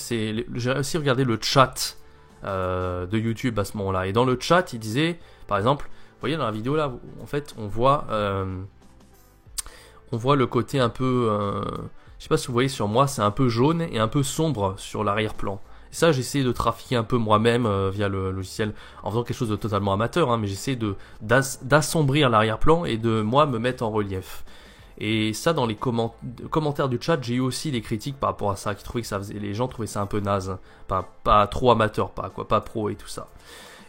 j'ai aussi regardé le chat de YouTube à ce moment-là. Et dans le chat, il disait, par exemple, vous voyez dans la vidéo là, en fait, on voit le côté un peu, je sais pas si vous voyez sur moi, c'est un peu jaune et un peu sombre sur l'arrière-plan. Et ça, j'ai essayé de trafiquer un peu moi-même via le logiciel, en faisant quelque chose de totalement amateur, hein, mais j'essaie d'assombrir l'arrière-plan et de moi me mettre en relief. Et ça, dans les commentaires du chat, j'ai eu aussi des critiques par rapport à ça, qui trouvaient que les gens trouvaient ça un peu naze, pas trop amateur, pas pro et tout ça.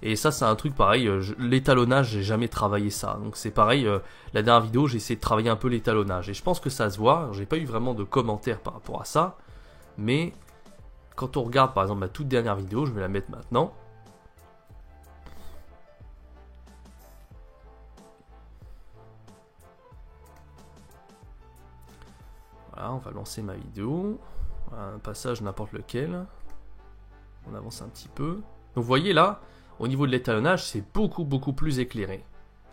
Et ça, c'est un truc pareil, l'étalonnage, j'ai jamais travaillé ça. Donc c'est pareil, la dernière vidéo, j'ai essayé de travailler un peu l'étalonnage. Et je pense que ça se voit, j'ai pas eu vraiment de commentaires par rapport à ça, mais quand on regarde par exemple ma toute dernière vidéo, je vais la mettre maintenant. Voilà, on va lancer ma vidéo. Voilà, un passage n'importe lequel. On avance un petit peu. Donc vous voyez là, au niveau de l'étalonnage, c'est beaucoup plus éclairé.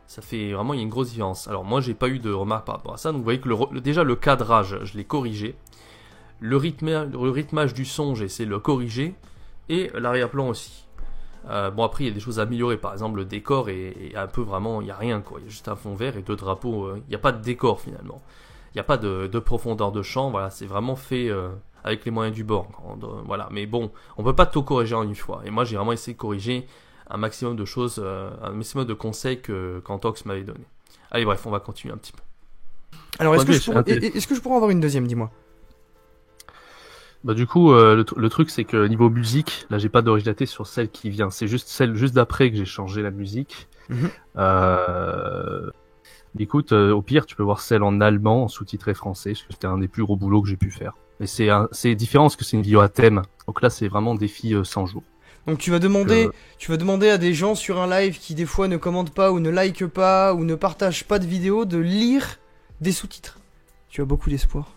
Ça fait vraiment, il y a une grosse différence. Alors moi, j'ai pas eu de remarques par rapport à ça. Donc vous voyez que déjà le cadrage, je l'ai corrigé. Le rythmage du son, j'ai essayé de le corriger. Et l'arrière-plan aussi. Bon, après, il y a des choses à améliorer. Par exemple, le décor est un peu vraiment... Il n'y a rien, quoi. Il y a juste un fond vert et deux drapeaux. Il n'y a pas de décor, finalement. Il n'y a pas de profondeur de champ. Voilà, c'est vraiment fait avec les moyens du bord. Voilà. Mais bon, on peut pas tout corriger en une fois. Et moi, j'ai vraiment essayé de corriger un maximum de choses, un maximum de conseils qu'Antox m'avait donné. Allez, bref, on va continuer un petit peu. Alors, est-ce que je pourrais avoir une deuxième, dis-moi? Bah du coup, le truc c'est que niveau musique, là j'ai pas d'originalité sur celle qui vient, c'est juste celle juste d'après que j'ai changé la musique. Écoute, au pire tu peux voir celle en allemand, en sous-titré français, parce que c'était un des plus gros boulots que j'ai pu faire. Mais c'est différent parce que c'est une vidéo à thème, donc là c'est vraiment défi 100 jours. Donc tu vas demander à des gens sur un live qui des fois ne commentent pas ou ne like pas ou ne partagent pas de vidéo de lire des sous-titres. Tu as beaucoup d'espoir.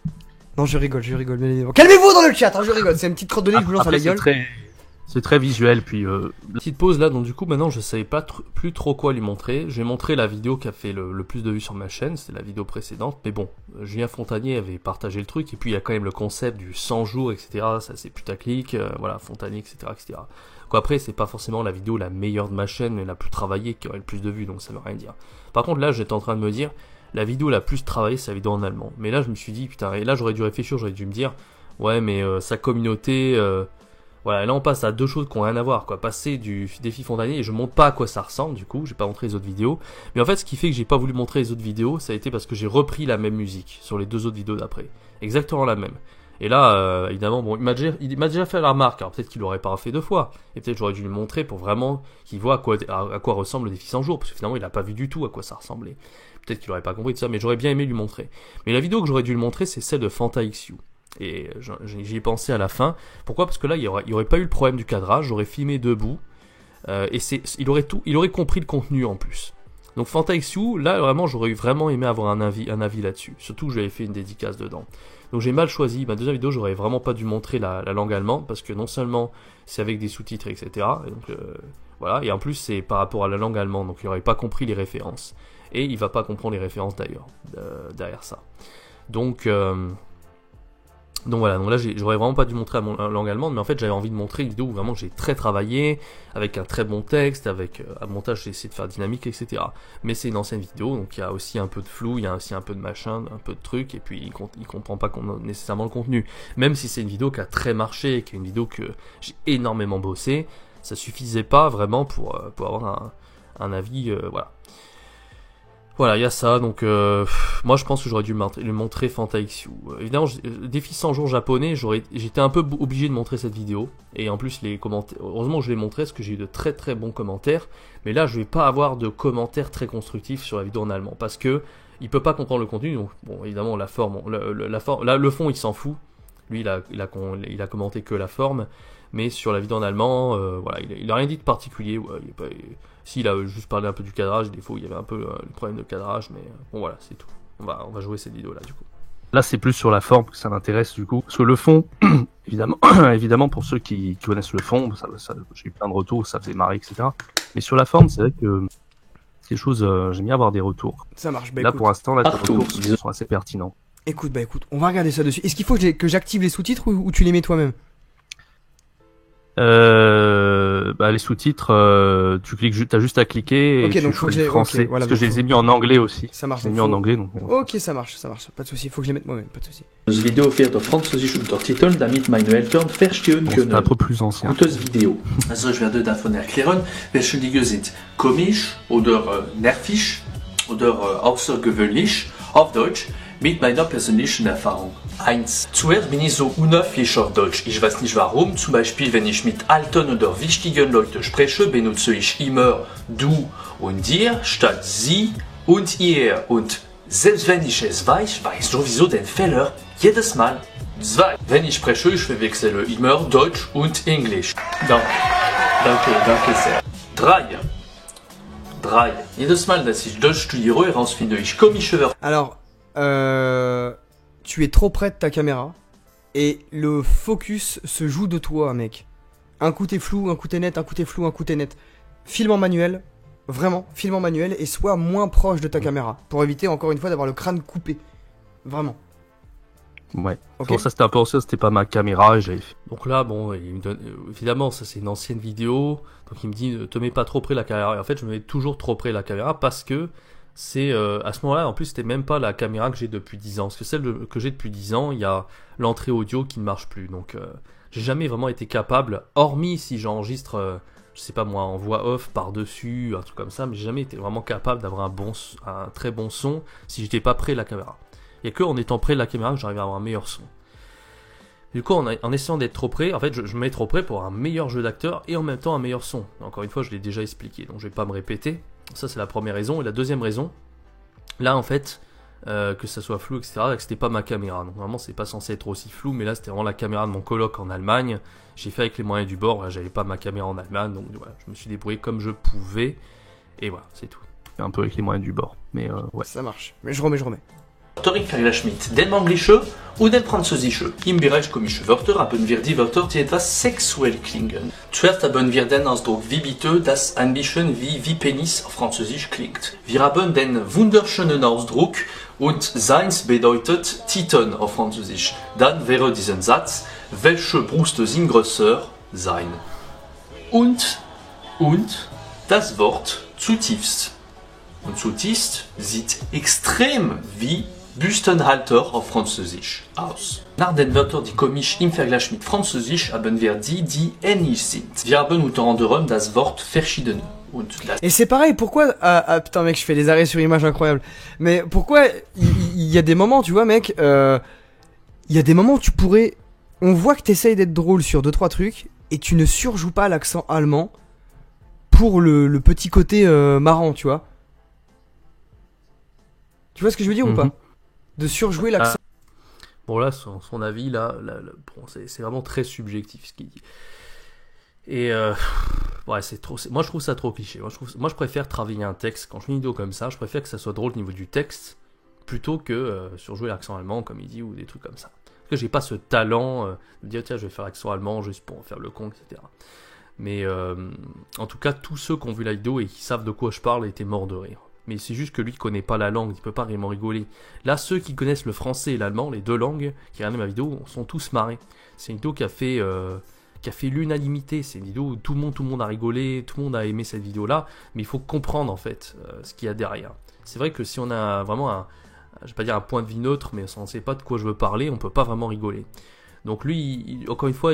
Non, je rigole, bien évidemment. Calmez-vous dans le chat, hein, je rigole, c'est une petite crotte de nez que je vous lance à la gueule. C'est très visuel, puis... Petite pause là, donc du coup maintenant je savais pas plus trop quoi lui montrer. J'ai montré la vidéo qui a fait le plus de vues sur ma chaîne, c'était la vidéo précédente, mais bon, Julien Fontanier avait partagé le truc, et puis il y a quand même le concept du 100 jours, etc. Ça c'est putaclic, voilà, Fontanier, etc. etc. Quoi, après c'est pas forcément la vidéo la meilleure de ma chaîne, mais la plus travaillée, qui aurait le plus de vues, donc ça veut rien dire. Par contre là j'étais en train de me dire, la vidéo la plus travaillée c'est la vidéo en allemand. Mais là je me suis dit, putain, et là j'aurais dû réfléchir, j'aurais dû me dire, ouais mais sa communauté... Voilà, et là on passe à deux choses qui n'ont rien à voir, quoi. Passer du défi Fontanier, et je montre pas à quoi ça ressemble, du coup, j'ai pas montré les autres vidéos. Mais en fait, ce qui fait que j'ai pas voulu montrer les autres vidéos, ça a été parce que j'ai repris la même musique sur les deux autres vidéos d'après. Exactement la même. Et là, évidemment, bon, il m'a déjà fait la remarque, alors peut-être qu'il l'aurait pas fait 2 fois. Et peut-être j'aurais dû lui montrer pour vraiment qu'il voit à quoi ressemble le défi 100 jours, parce que finalement il a pas vu du tout à quoi ça ressemblait. Peut-être qu'il aurait pas compris de ça, mais j'aurais bien aimé lui montrer. Mais la vidéo que j'aurais dû lui montrer, c'est celle de FantaXU. Et j'y ai pensé à la fin. Pourquoi? Parce que là, il y aurait pas eu le problème du cadrage. J'aurais filmé debout. Et il aurait compris le contenu en plus. Donc FantaXU, là, vraiment, j'aurais vraiment aimé avoir un avis là-dessus. Surtout que j'avais fait une dédicace dedans. Donc j'ai mal choisi. Ma deuxième vidéo, j'aurais vraiment pas dû montrer la langue allemande. Parce que non seulement c'est avec des sous-titres, etc. Et donc, voilà. Et en plus, c'est par rapport à la langue allemande. Donc il aurait pas compris les références. Et il va pas comprendre les références d'ailleurs. Derrière ça. Donc voilà, donc là j'aurais vraiment pas dû montrer la langue allemande, mais en fait j'avais envie de montrer une vidéo où vraiment j'ai très travaillé, avec un très bon texte, avec un montage j'ai essayé de faire dynamique, etc. Mais c'est une ancienne vidéo, donc il y a aussi un peu de flou, il y a aussi un peu de machin, un peu de trucs, et puis il comprend pas nécessairement le contenu. Même si c'est une vidéo qui a très marché, qui est une vidéo que j'ai énormément bossé, ça suffisait pas vraiment pour avoir un avis, voilà. Voilà, il y a ça, donc moi je pense que j'aurais dû lui montrer FantaXU. Évidemment, défi 100 jours japonais, j'étais un peu obligé de montrer cette vidéo. Et en plus, les commentaires, heureusement que je l'ai montré parce que j'ai eu de très très bons commentaires. Mais là, je vais pas avoir de commentaires très constructifs sur la vidéo en allemand parce que il peut pas comprendre le contenu. Donc, bon, évidemment, la forme, le fond, il s'en fout. Lui, il a commenté que la forme. Mais sur la vidéo en allemand, voilà, il a rien dit de particulier. Ouais, il a juste parlé un peu du cadrage, des fois il y avait un peu le problème de cadrage, mais bon voilà, c'est tout. On va jouer cette vidéo là du coup. Là c'est plus sur la forme que ça m'intéresse du coup, parce que le fond, évidemment pour ceux qui connaissent le fond, j'ai eu plein de retours, ça faisait marrer, etc. Mais sur la forme, c'est vrai que c'est des choses, j'aime bien avoir des retours. Ça marche, là écoute, pour l'instant, les retours sont assez pertinents. Écoute, on va regarder ça dessus. Est-ce qu'il faut que j'active les sous-titres ou tu les mets toi-même? Les sous-titres, t'as juste à cliquer et okay, tu donc choisis français. Okay, voilà, parce que je les ai mis en anglais aussi. Ça marche. Je les ai mis en anglais donc. Ok, ça marche. Pas de souci. Faut que je les mette moi-même, pas de souci. Das Video wird auf Französisch untertiteln, damit meine Eltern verstehen können. C'est un peu plus ancien. Gutes Video. Also ich werde davon erklären, welche Dinge sind komisch oder nervig oder außergewöhnlich auf Deutsch mit meiner persönlichen Erfahrung. 1. Zuerst bin ich so unhöflich auf Deutsch. Ich weiß nicht warum. Zum Beispiel, wenn ich mit alten oder wichtigen Leuten spreche, benutze ich immer du und dir statt sie und ihr. Und selbst wenn ich es weiß, weiß sowieso den Fehler jedes Mal. 2. Wenn ich spreche, ich verwechsle immer Deutsch und Englisch. Danke sehr. 3. Jedes Mal, dass ich Deutsch studiere, herausfinde ich komische Wörter. Alors, tu es trop près de ta caméra et le focus se joue de toi, mec. Un coup t'es flou, un coup t'es net, un coup t'es flou, un coup t'es net. Filme en manuel, vraiment, filme en manuel et sois moins proche de ta caméra pour éviter encore une fois d'avoir le crâne coupé. Vraiment. Ouais. Okay. Bon, ça c'était un peu ancien, c'était pas ma caméra et j'avais fait. Donc là, bon, il me donne, évidemment, ça c'est une ancienne vidéo, donc il me dit, te mets pas trop près de la caméra. Et en fait, je me mets toujours trop près de la caméra parce que c'est à ce moment-là, en plus, c'était même pas la caméra que j'ai depuis 10 ans. Parce que celle que j'ai depuis 10 ans, il y a l'entrée audio qui ne marche plus. Donc, j'ai jamais vraiment été capable, hormis si j'enregistre je sais pas moi, en voix off, par-dessus, un truc comme ça, mais j'ai jamais été vraiment capable d'avoir un très bon son si j'étais pas près de la caméra. Il y a que en étant près de la caméra que j'arrive à avoir un meilleur son. Du coup, en essayant d'être trop près, en fait, je me mets trop près pour avoir un meilleur jeu d'acteur et en même temps un meilleur son. Encore une fois, je l'ai déjà expliqué, donc je vais pas me répéter. Ça, c'est la première raison. Et la deuxième raison, là, en fait, que ça soit flou, etc., que c'était pas ma caméra. Donc, vraiment, c'est pas censé être aussi flou, mais là, c'était vraiment la caméra de mon coloc en Allemagne. J'ai fait avec les moyens du bord. Là, j'avais pas ma caméra en Allemagne, donc voilà, je me suis débrouillé comme je pouvais. Et voilà, c'est tout. Un peu avec les moyens du bord, mais ouais. Ça marche. Mais je remets. Torik Vergleschmidt, den Englische ou den Französische. Im Bereich komische Wörter haben wir die Wörter, die etwas sexuell klingen. Zuerst haben wir den Ausdruck wie bitte, das ein bisschen wie Penis auf Französisch klingt. Wir haben den wunderschönen Ausdruck und seins bedeutet Titan auf Französisch. Dann wäre diesen Satz, welche Brüste sind größer sein. Und das Wort zutiefst. Und zutiefst sieht extrem wie Büstenhalter auf Französisch aus. Nach den Wörtern, die komisch im Vergleich mit Französisch, haben wir die ähnlich sind. Wir haben unter anderem das Wort verschiedene. Et c'est pareil, pourquoi... Ah putain mec, je fais des arrêts sur image incroyables. Mais pourquoi il y a des moments, tu vois mec, il y a des moments où tu pourrais... On voit que t'essayes d'être drôle sur 2-3 trucs, et tu ne surjoues pas l'accent allemand pour le petit côté marrant, tu vois. Tu vois ce que je veux dire ou pas? De surjouer l'accent. Bon là, son avis, là bon, c'est vraiment très subjectif ce qu'il dit. Et ouais, c'est trop. Moi, je trouve ça trop cliché. Moi, je préfère travailler un texte quand je fais une vidéo comme ça. Je préfère que ça soit drôle au niveau du texte plutôt que surjouer l'accent allemand, comme il dit, ou des trucs comme ça. Parce que j'ai pas ce talent de dire tiens, je vais faire l'accent allemand juste pour faire le con, etc. Mais en tout cas, tous ceux qui ont vu la vidéo et qui savent de quoi je parle étaient morts de rire. Mais c'est juste que lui connaît pas la langue, il peut pas vraiment rigoler. Là, ceux qui connaissent le français et l'allemand, les deux langues, qui regardent ma vidéo, sont tous marrés. C'est une vidéo qui a fait l'unanimité. C'est une vidéo où tout le monde a rigolé, tout le monde a aimé cette vidéo-là. Mais il faut comprendre en fait ce qu'il y a derrière. C'est vrai que si on a vraiment je vais pas dire un point de vue neutre, mais si on ne sait pas de quoi je veux parler, on peut pas vraiment rigoler. Donc lui, encore une fois,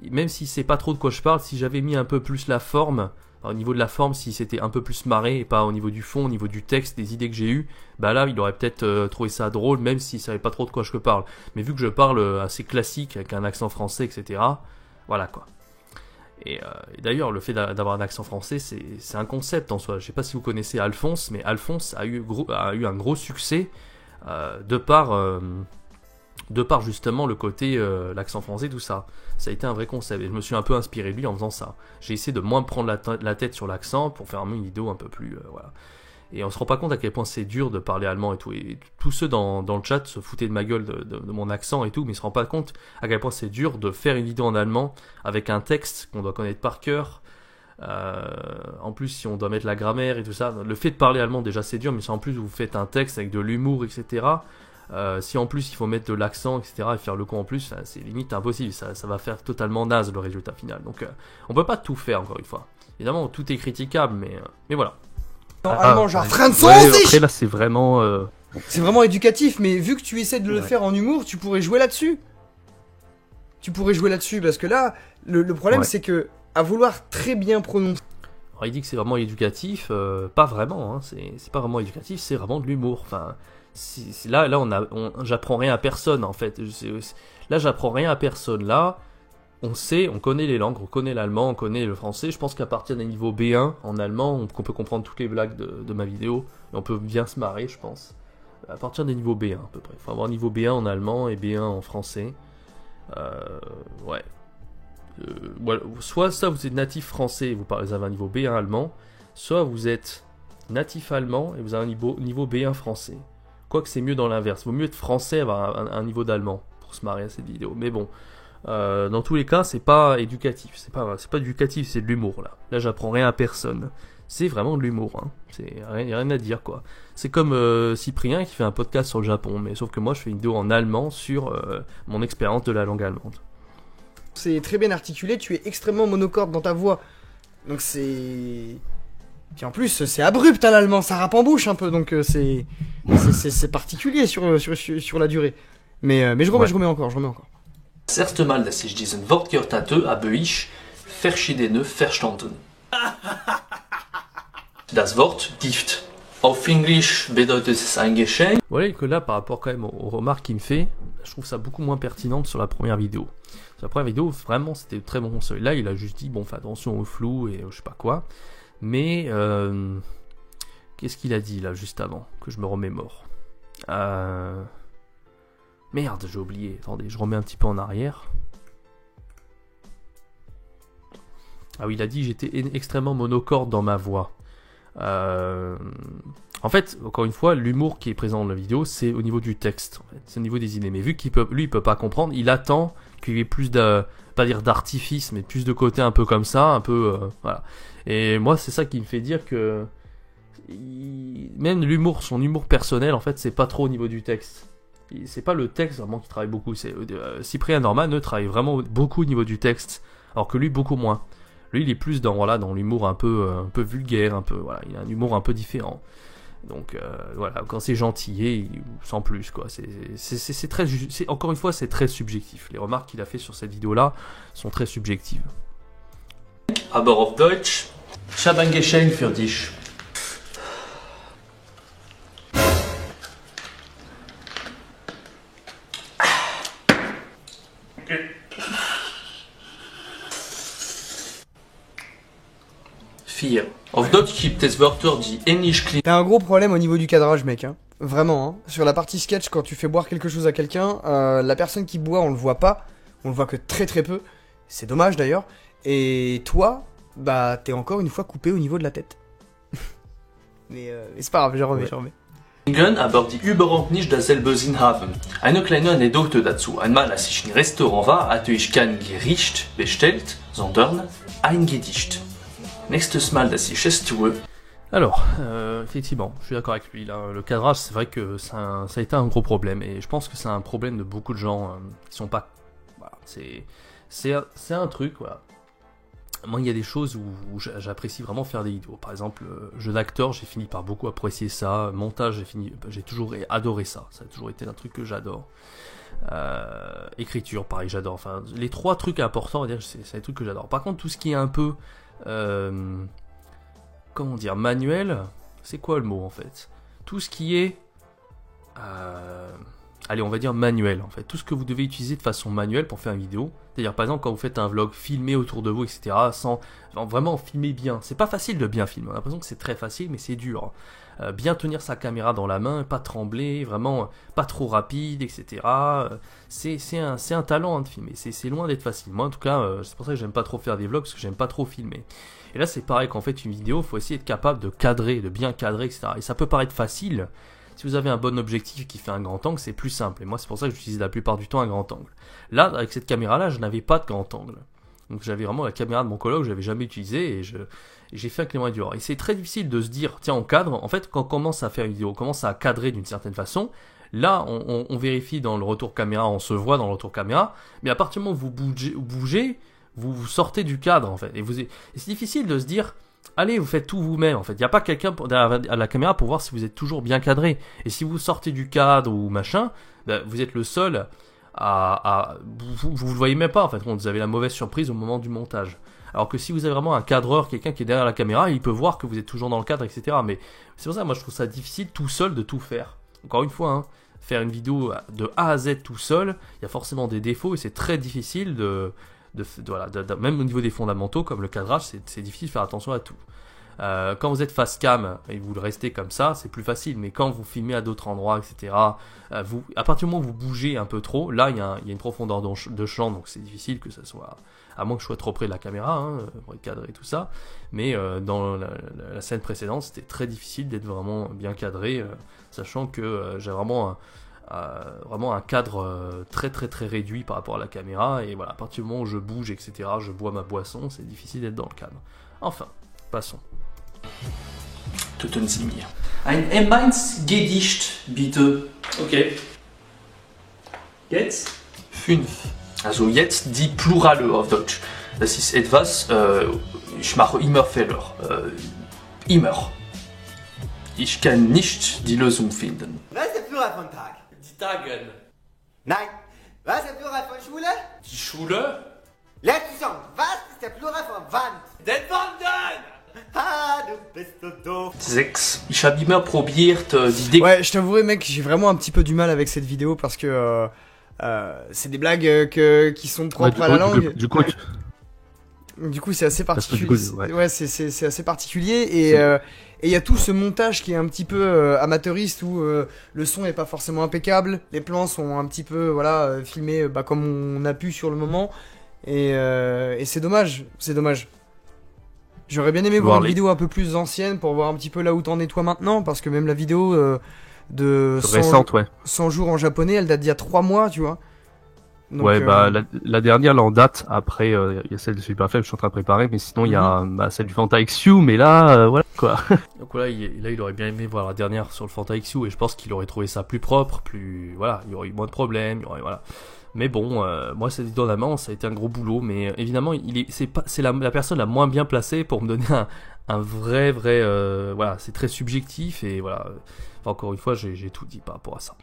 même si c'est pas trop de quoi je parle, si j'avais mis un peu plus la forme. Au niveau de la forme, si c'était un peu plus marré et pas au niveau du fond, au niveau du texte, des idées que j'ai eues, bah là, il aurait peut-être trouvé ça drôle, même s'il savait pas trop de quoi je parle. Mais vu que je parle assez classique, avec un accent français, etc., voilà quoi. Et d'ailleurs, le fait d'avoir un accent français, c'est un concept en soi. Je sais pas si vous connaissez Alphonse, mais Alphonse a eu un gros succès de par justement le côté l'accent français, tout ça. Ça a été un vrai concept et je me suis un peu inspiré de lui en faisant ça. J'ai essayé de moins prendre la tête sur l'accent pour faire une vidéo un peu plus voilà. Et on se rend pas compte à quel point c'est dur de parler allemand et tout. Et tous ceux dans le chat se foutaient de ma gueule de mon accent et tout, mais ils se rendent pas compte à quel point c'est dur de faire une vidéo en allemand avec un texte qu'on doit connaître par cœur. En plus, si on doit mettre la grammaire et tout ça, le fait de parler allemand déjà c'est dur, mais si en plus vous faites un texte avec de l'humour, etc. Si en plus il faut mettre de l'accent, etc. et faire le con en plus, c'est limite impossible, ça va faire totalement naze le résultat final. Donc on peut pas tout faire encore une fois. Évidemment tout est critiquable, mais voilà. Allemand genre après là c'est vraiment c'est vraiment éducatif, mais vu que tu essaies de le faire en humour, tu pourrais jouer là-dessus. Parce que là, le problème c'est que à vouloir très bien prononcer. Alors, il dit que c'est vraiment éducatif, pas vraiment, hein. C'est pas vraiment éducatif, c'est vraiment de l'humour. Enfin, là j'apprends rien à personne en fait. Là j'apprends rien à personne. Là, on connaît les langues, on connaît l'allemand, on connaît le français. Je pense qu'à partir d'un niveau B1 en allemand, on peut comprendre toutes les blagues de ma vidéo et on peut bien se marrer, je pense. À partir des niveaux B1 à peu près. Il faut avoir niveau B1 en allemand et B1 en français. Ouais. Soit ça vous êtes natif français et vous avez un niveau B1 allemand, soit vous êtes natif allemand et vous avez un niveau B1 français. Quoique c'est mieux dans l'inverse, vaut mieux être français et avoir un niveau d'allemand pour se marrer à cette vidéo. Mais bon, dans tous les cas, c'est pas éducatif, c'est pas éducatif, c'est de l'humour là. Là, j'apprends rien à personne. C'est vraiment de l'humour, hein. Y a rien à dire quoi. C'est comme Cyprien qui fait un podcast sur le Japon, mais sauf que moi, je fais une vidéo en allemand sur mon expérience de la langue allemande. C'est très bien articulé, tu es extrêmement monocorde dans ta voix. Donc c'est... Puis en plus, c'est abrupt à l'allemand, ça rappe en bouche un peu, donc c'est particulier sur la durée. Mais je remets encore. Das erste Mal, dass ich diesen Wort gehört hatte, habe ich verschiedene verstanden. Das Wort Gift. Auf Englisch bedeutet es ein Geschenk. Vous voyez que là, par rapport quand même aux remarques qu'il me fait, je trouve ça beaucoup moins pertinent que sur la première vidéo. Sur la première vidéo, vraiment, c'était très bon. Là, il a juste dit, bon, fais attention au flou et je sais pas quoi. Mais, qu'est-ce qu'il a dit là, juste avant, que je me remémore Merde, j'ai oublié. Attendez, je remets un petit peu en arrière. Ah oui, il a dit j'étais extrêmement monocorde dans ma voix. En fait, encore une fois, l'humour qui est présent dans la vidéo, c'est au niveau du texte. En fait. C'est au niveau des idées. Mais vu qu'il il peut pas comprendre, il attend qu'il y ait plus pas dire d'artifice, mais plus de côté un peu comme ça, un peu, voilà. Et moi, c'est ça qui me fait dire que même l'humour, son humour personnel, en fait, c'est pas trop au niveau du texte. C'est pas le texte vraiment qui travaille beaucoup. C'est Cyprien Norman, eux, travaille vraiment beaucoup au niveau du texte, alors que lui, beaucoup moins. Lui, il est plus dans l'humour un peu vulgaire, un peu, voilà, il a un humour un peu différent. Donc voilà, quand c'est gentillet, sans plus quoi. C'est très, encore une fois, c'est très subjectif. Les remarques qu'il a fait sur cette vidéo-là sont très subjectives. Aber auf Deutsch, ich habe ein Geschenk für dich. Vier. Auf Deutsch gibt es Wörter, die ähnlich klingen. T'as un gros problème au niveau du cadrage, mec, hein. Vraiment, hein. Sur la partie sketch, quand tu fais boire quelque chose à quelqu'un, la personne qui boit, on le voit pas. On le voit que très très peu. C'est dommage d'ailleurs. Et toi, bah, t'es encore une fois coupé au niveau de la tête. mais c'est pas grave, je remets. Aber die überhaupt nicht dasselbe Sinn haben. Eine kleine Anekdote dazu. Einmal, als ich im Restaurant war, hatte ich kein Gericht bestellt, sondern ein Gedicht. Nächstes Mal, dass ich es tue. Alors, effectivement, je suis d'accord avec lui. Là, le cadrage, c'est vrai que ça a été un gros problème. Et je pense que c'est un problème de beaucoup de gens qui sont pas... Voilà, c'est un truc, voilà. Moi, il y a des choses où j'apprécie vraiment faire des vidéos. Par exemple, jeu d'acteur, j'ai fini par beaucoup apprécier ça. Montage, j'ai toujours adoré ça. Ça a toujours été un truc que j'adore. Écriture, pareil, j'adore. Enfin, les trois trucs importants, on va dire, c'est des trucs que j'adore. Par contre, tout ce qui est un peu... comment dire, manuel, c'est quoi le mot en fait? Tout ce qui est allez, on va dire manuel en fait, tout ce que vous devez utiliser de façon manuelle pour faire une vidéo, c'est-à-dire par exemple quand vous faites un vlog, filmer autour de vous, etc., sans vraiment filmer bien. C'est pas facile de bien filmer, on a l'impression que c'est très facile mais c'est dur. Bien tenir sa caméra dans la main, pas trembler, vraiment pas trop rapide, etc. C'est un talent hein, de filmer, c'est loin d'être facile. Moi en tout cas, c'est pour ça que j'aime pas trop faire des vlogs, parce que j'aime pas trop filmer. Et là c'est pareil, qu'en fait une vidéo, il faut essayer d'être capable de cadrer, de bien cadrer, etc. Et ça peut paraître facile, si vous avez un bon objectif qui fait un grand angle, c'est plus simple. Et moi c'est pour ça que j'utilise la plupart du temps un grand angle. Là, avec cette caméra-là, je n'avais pas de grand angle. Donc j'avais vraiment la caméra de mon coloc, je l'avais jamais utilisée, et j'ai fait avec les moyens du bord. Et c'est très difficile de se dire, tiens, on cadre. En fait, quand on commence à faire une vidéo, on commence à cadrer d'une certaine façon. Là, on vérifie dans le retour caméra, on se voit dans le retour caméra. Mais à partir du moment où vous bougez, vous sortez du cadre, en fait. Et c'est difficile de se dire, allez, vous faites tout vous-même, en fait. Il n'y a pas quelqu'un derrière la caméra pour voir si vous êtes toujours bien cadré. Et si vous sortez du cadre ou machin, ben, vous êtes le seul vous le voyez même pas, en fait. Vous avez la mauvaise surprise au moment du montage. Alors que si vous avez vraiment un cadreur, quelqu'un qui est derrière la caméra, il peut voir que vous êtes toujours dans le cadre, etc. Mais c'est pour ça, moi je trouve ça difficile tout seul de tout faire. Encore une fois, hein, faire une vidéo de A à Z tout seul, il y a forcément des défauts et c'est très difficile même au niveau des fondamentaux, comme le cadrage, c'est difficile de faire attention à tout. Quand vous êtes face cam et vous le restez comme ça, c'est plus facile. Mais quand vous filmez à d'autres endroits, etc., à partir du moment où vous bougez un peu trop, là il y a une profondeur de champ, donc c'est difficile que ça soit, à moins que je sois trop près de la caméra, hein, pour être cadré et tout ça. Mais dans la scène précédente, c'était très difficile d'être vraiment bien cadré, sachant que j'ai vraiment un cadre très très très réduit par rapport à la caméra. Et voilà, à partir du moment où je bouge, etc., je bois ma boisson, c'est difficile d'être dans le cadre. Enfin, passons. Totenzimir. Ein M1 Gedicht, bitte. Okay. Jetzt? 5. Also jetzt die Plurale auf Deutsch. Das ist etwas, ich mache immer Fehler. Immer. Ich kann nicht die Lösung finden. Was ist der Plural von Tag? Die Tagen. Nein. Was ist der Plural von Schule? Die Schule? Letzte Song, was ist der Plural von Wand? Den Wanden! Ah, du bist so doof. 6. Ich habe immer probiert, die Idee. Ouais, je t'avouerai, mec, j'ai vraiment un petit peu du mal avec cette vidéo parce que c'est des blagues qui sont propres à la langue. Du coup, c'est assez particulier. Ouais, c'est assez particulier et il y a tout ce montage qui est un petit peu amateuriste où le son est pas forcément impeccable, les plans sont un petit peu filmés comme on a pu sur le moment et c'est dommage, J'aurais bien aimé voir une vidéo un peu plus ancienne pour voir un petit peu là où t'en es toi maintenant parce que même la vidéo de 100 jours en japonais, elle date d'il y a 3 mois, tu vois. Donc, la dernière là en date, après il y a celle de Super Faible que je suis en train de préparer, mais sinon il y a celle du Fanta XU, mais là voilà quoi. Donc voilà, il aurait bien aimé voir la dernière sur le Fanta XU et je pense qu'il aurait trouvé ça plus propre, il y aurait eu moins de problèmes, Mais bon, moi cette vidéo d'amant, ça a été un gros boulot, mais évidemment c'est la personne la moins bien placée pour me donner un vrai c'est très subjectif et voilà. Enfin, encore une fois, j'ai tout dit par rapport à ça.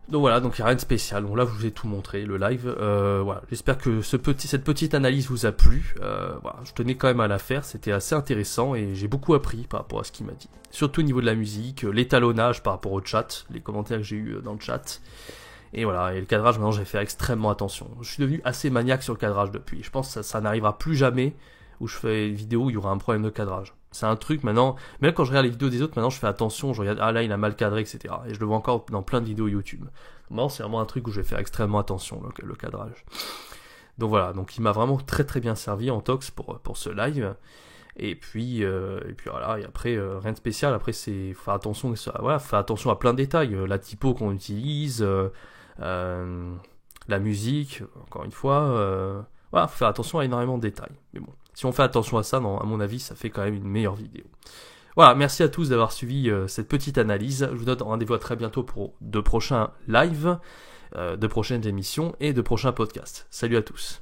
Donc voilà, donc il n'y a rien de spécial. Bon là, je vous ai tout montré, le live. Voilà, j'espère que cette petite analyse vous a plu. Voilà, je tenais quand même à la faire, c'était assez intéressant et j'ai beaucoup appris par rapport à ce qu'il m'a dit. Surtout au niveau de la musique, l'étalonnage par rapport au chat, les commentaires que j'ai eu dans le chat. Et voilà, et le cadrage, maintenant, j'ai fait extrêmement attention. Je suis devenu assez maniaque sur le cadrage depuis. Je pense que ça n'arrivera plus jamais où je fais une vidéo où il y aura un problème de cadrage. C'est un truc maintenant, même quand je regarde les vidéos des autres, maintenant je fais attention, je regarde, là il a mal cadré, etc. Et je le vois encore dans plein de vidéos YouTube. Maintenant c'est vraiment un truc où je vais faire extrêmement attention, le cadrage. Donc voilà, donc il m'a vraiment très très bien servi en tox pour ce live. Et puis voilà, et après rien de spécial, après c'est faire attention, faire attention à plein de détails, la typo qu'on utilise, la musique, encore une fois, faut faire attention à énormément de détails. Mais bon, si on fait attention à ça, à mon avis, ça fait quand même une meilleure vidéo. Voilà, merci à tous d'avoir suivi cette petite analyse. Je vous donne rendez-vous à très bientôt pour de prochains lives, de prochaines émissions et de prochains podcasts. Salut à tous.